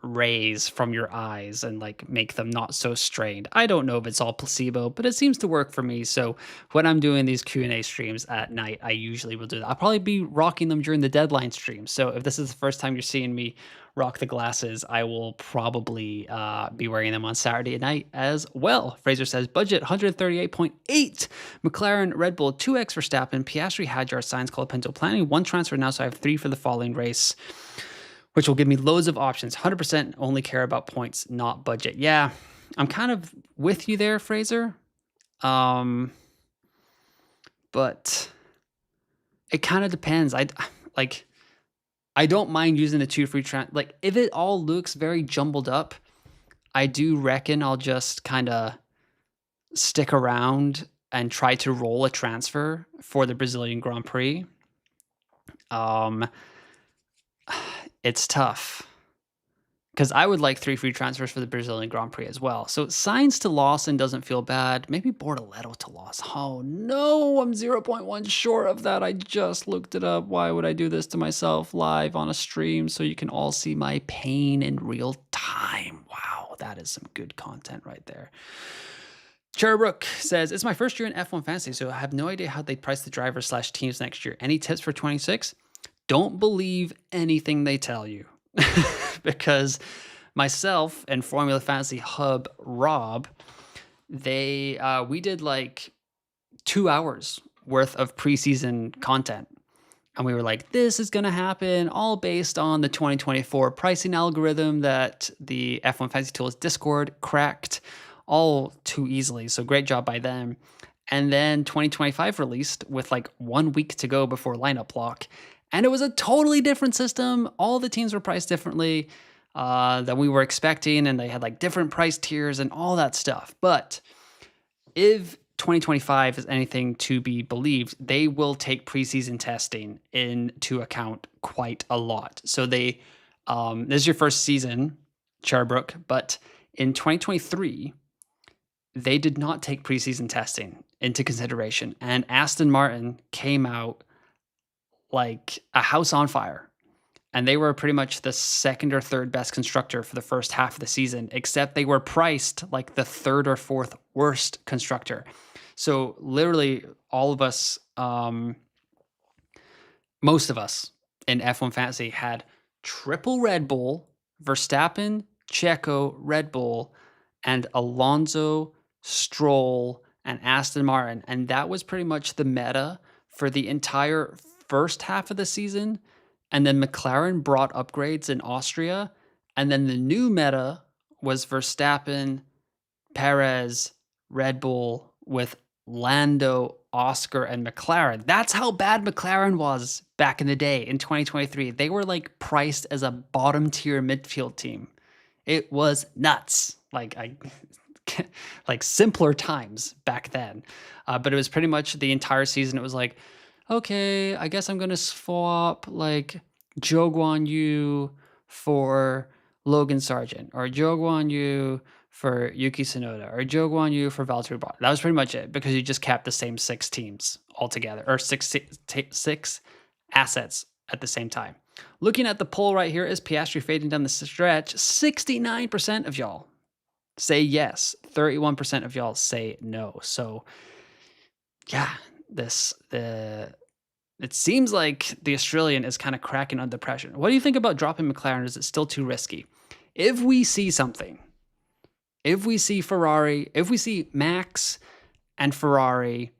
rays from your eyes and like make them not so strained. I don't know if it's all placebo, but it seems to work for me. So when I'm doing these Q&A streams at night, I usually will do that. I'll probably be rocking them during the deadline stream. So if this is the first time you're seeing me rock the glasses, I will probably be wearing them on Saturday night as well. Fraser says budget 138.8. McLaren, Red Bull, 2x Verstappen, Piastri, Hadjar, Sainz, Colapinto. Planning one transfer now, so I have 3 for the following race, which will give me loads of options. 100% only care about points, not budget. Yeah, I'm kind of with you there, Fraser. But it kind of depends. I don't mind using the 2 free like if it all looks very jumbled up, I do reckon I'll just kind of stick around and try to roll a transfer for the Brazilian Grand Prix. It's tough because I would like 3 free transfers for the Brazilian Grand Prix as well. So Sainz to Lawson doesn't feel bad. Maybe Bortoleto to Lawson. Oh no, I'm 0.1 short of that. I just looked it up. Why would I do this to myself live on a stream so you can all see my pain in real time? Wow, that is some good content right there. Cherubrook says, it's my first year in F1 Fantasy, so I have no idea how they price the drivers / teams next year. Any tips for 26? Don't believe anything they tell you. Because myself and Formula Fantasy Hub Rob, we did like 2 hours worth of preseason content. And we were like, this is going to happen all based on the 2024 pricing algorithm that the F1 Fantasy Tools Discord cracked all too easily. So great job by them. And then 2025 released with like 1 week to go before lineup lock. And it was a totally different system. All the teams were priced differently than we were expecting. And they had like different price tiers and all that stuff. But if 2025 is anything to be believed, they will take preseason testing into account quite a lot. So this is your first season, Charbrook, but in 2023, they did not take preseason testing into consideration. And Aston Martin came out like a house on fire. And they were pretty much the second or third best constructor for the first half of the season, except they were priced like the 3rd or 4th worst constructor. So literally all of us, most of us in F1 Fantasy had triple Red Bull, Verstappen, Checo, Red Bull, and Alonso, Stroll, and Aston Martin. And that was pretty much the meta for the entire first half of the season. And then McLaren brought upgrades in Austria. And then the new meta was Verstappen, Perez, Red Bull with Lando, Oscar, and McLaren. That's how bad McLaren was back in the day in 2023. They were like priced as a bottom tier midfield team. It was nuts. Like simpler times back then. But it was pretty much the entire season. It was like, okay, I guess I'm gonna swap like Zhou Guan Yu for Logan Sargent, or Zhou Guan Yu for Yuki Tsunoda, or Zhou Guan Yu for Valtteri Bottas. That was pretty much it, because you just kept the same 6 teams altogether, or six assets at the same time. Looking at the poll right here, is Piastri fading down the stretch? 69% of y'all say yes. 31% of y'all say no. So yeah, it seems like the Australian is kind of cracking under pressure. What do you think about dropping McLaren? Is it still too risky? If we see something, if we see Ferrari, if we see Max and Ferrari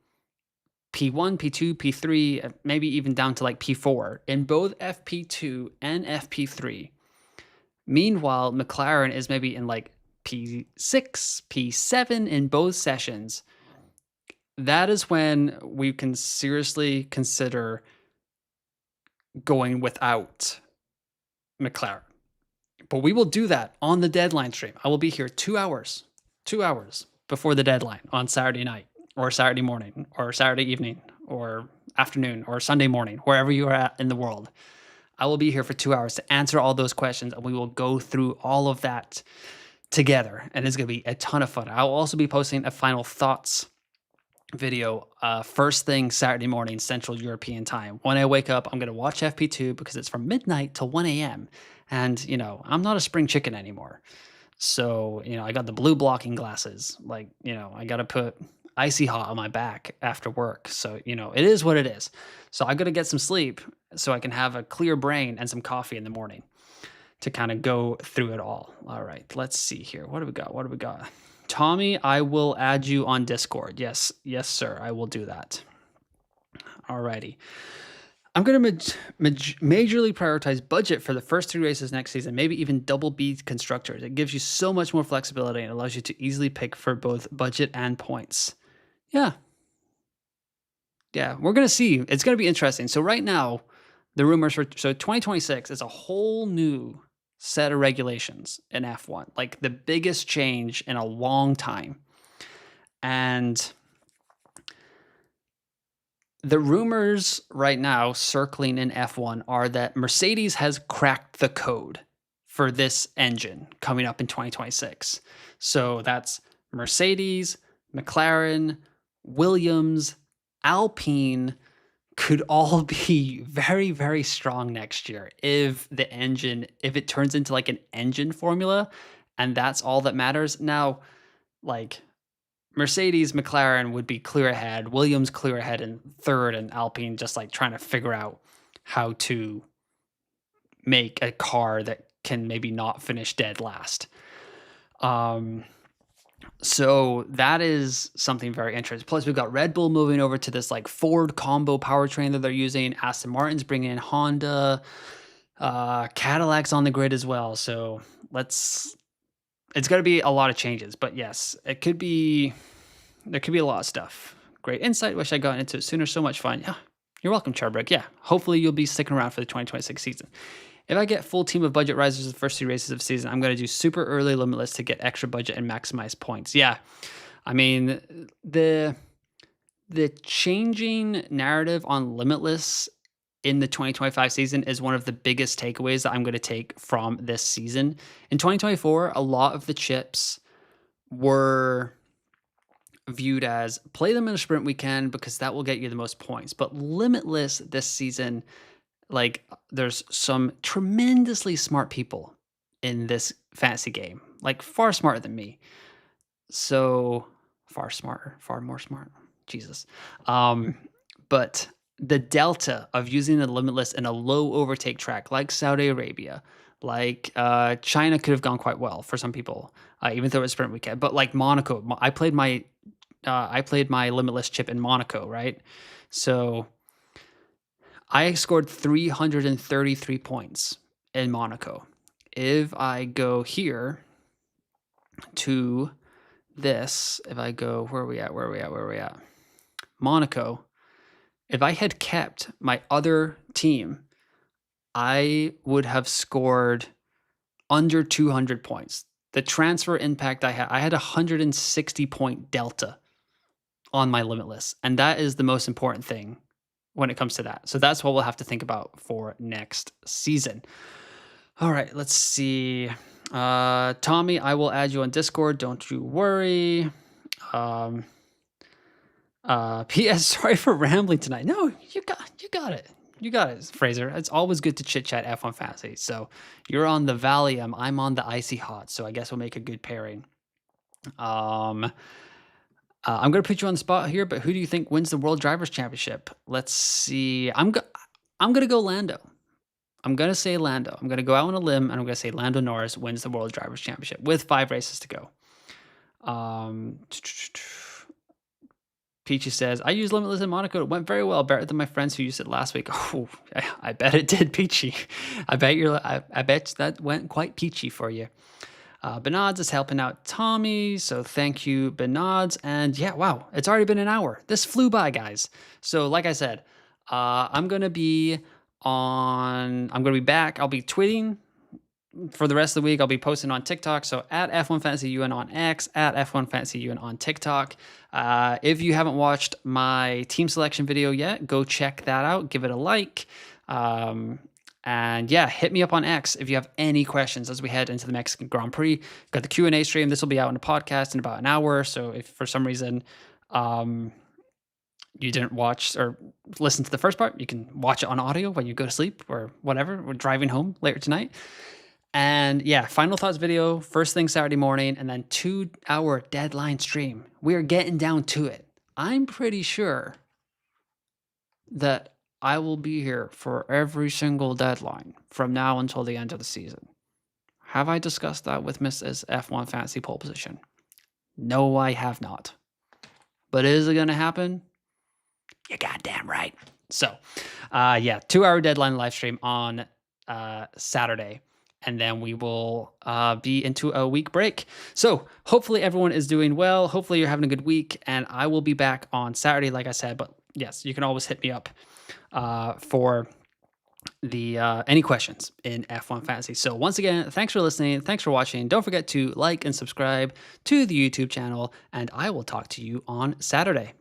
P1, P2, P3, maybe even down to like P4 in both FP2 and FP3. Meanwhile, McLaren is maybe in like P6, P7 in both sessions. That is when we can seriously consider going without McLaren. But we will do that on the deadline stream. I will be here 2 hours before the deadline on Saturday night, or Saturday morning, or Saturday evening, or afternoon, or Sunday morning, wherever you are at in the world. I will be here for 2 hours to answer all those questions, and we will go through all of that together, and it's going to be a ton of fun. I will also be posting a final thoughts video first thing Saturday morning, Central European time. When I wake up, I'm going to watch FP2 because it's from midnight to 1 a.m. And, I'm not a spring chicken anymore. So, I got the blue blocking glasses. Like, I got to put icy hot on my back after work. So, it is what it is. So I got to get some sleep so I can have a clear brain and some coffee in the morning to kind of go through it all. All right, let's see here. What do we got? Tommy, I will add you on Discord. Yes, sir. I will do that. Alrighty. I'm going to majorly prioritize budget for the first 3 races next season, maybe even double B constructors. It gives you so much more flexibility and allows you to easily pick for both budget and points. Yeah, we're going to see. It's going to be interesting. So right now, the rumors for 2026 is a whole new set of regulations in F1, like the biggest change in a long time. And the rumors right now circling in F1 are that Mercedes has cracked the code for this engine coming up in 2026. So that's Mercedes, McLaren, Williams, Alpine could all be very, very strong next year if it turns into like an engine formula, and that's all that matters. Now, like Mercedes, McLaren would be clear ahead, Williams clear ahead in third, and Alpine just like trying to figure out how to make a car that can maybe not finish dead last. So that is something very interesting. Plus, we've got Red Bull moving over to this like Ford combo powertrain that they're using. Aston Martin's bringing in Honda. Cadillac's on the grid as well. So it's going to be a lot of changes. But yes, there could be a lot of stuff. Great insight. Wish I got into it sooner. So much fun. Yeah, you're welcome, Charbrick. Yeah, hopefully you'll be sticking around for the 2026 season. If I get full team of budget risers the first 3 races of the season, I'm going to do super early limitless to get extra budget and maximize points. Yeah, I mean, the changing narrative on limitless in the 2025 season is one of the biggest takeaways that I'm going to take from this season. In 2024, a lot of the chips were viewed as play them in a sprint weekend because that will get you the most points. But limitless this season, like there's some tremendously smart people in this fantasy game, like far smarter than me. So far more smart. Jesus. But the delta of using the limitless in a low overtake track like Saudi Arabia, like China could have gone quite well for some people, even though it was sprint weekend. But like Monaco, I played my limitless chip in Monaco, right? So I scored 333 points in Monaco. If I go here to this, if I go, where are we at? Monaco. If I had kept my other team, I would have scored under 200 points. The transfer impact I had a 160 point delta on my limitless. And that is the most important thing when it comes to that. So that's what we'll have to think about for next season. All right, let's see. Tommy, I will add you on Discord. Don't you worry. P.S. Sorry for rambling tonight. No, you got it. You got it, Fraser. It's always good to chit chat F1 Fantasy. So you're on the Valium, I'm on the Icy Hot. So I guess we'll make a good pairing. I'm gonna put you on the spot here, but who do you think wins the World Drivers' Championship? Let's see. I'm gonna go Lando. I'm gonna say Lando. I'm gonna go out on a limb and I'm gonna say Lando Norris wins the World Drivers' Championship with 5 races to go. Peachy says, I used Limitless in Monaco. It went very well, better than my friends who used it last week. Oh, I bet it did, Peachy. I bet that went quite peachy for you. Benods is helping out Tommy, so thank you, Benods. And yeah, wow, it's already been an hour. This flew by, guys. So like I said, I'm gonna be back. I'll be tweeting for the rest of the week. I'll be posting on TikTok. So at F1 Fantasy UN on X, at F1 Fantasy UN on TikTok. If you haven't watched my team selection video yet, go check that out. Give it a like. And yeah, hit me up on X if you have any questions as we head into the Mexican Grand Prix. Got the Q&A stream. This will be out in a podcast in about an hour. So if for some reason you didn't watch or listen to the first part, you can watch it on audio when you go to sleep or whatever. We're driving home later tonight. And yeah, final thoughts video, first thing Saturday morning, and then 2-hour deadline stream. We are getting down to it. I'm pretty sure that I will be here for every single deadline from now until the end of the season. Have I discussed that with Mrs. F1 Fantasy Pole Position? No, I have not. But is it going to happen? You're goddamn right. So, yeah, 2-hour deadline live stream on Saturday. And then we will be into a week break. So hopefully everyone is doing well. Hopefully you're having a good week. And I will be back on Saturday, like I said. But yes, you can always hit me up for the any questions in F1 Fantasy. So once again, thanks for listening. Thanks for watching. Don't forget to like and subscribe to the YouTube channel. And I will talk to you on Saturday.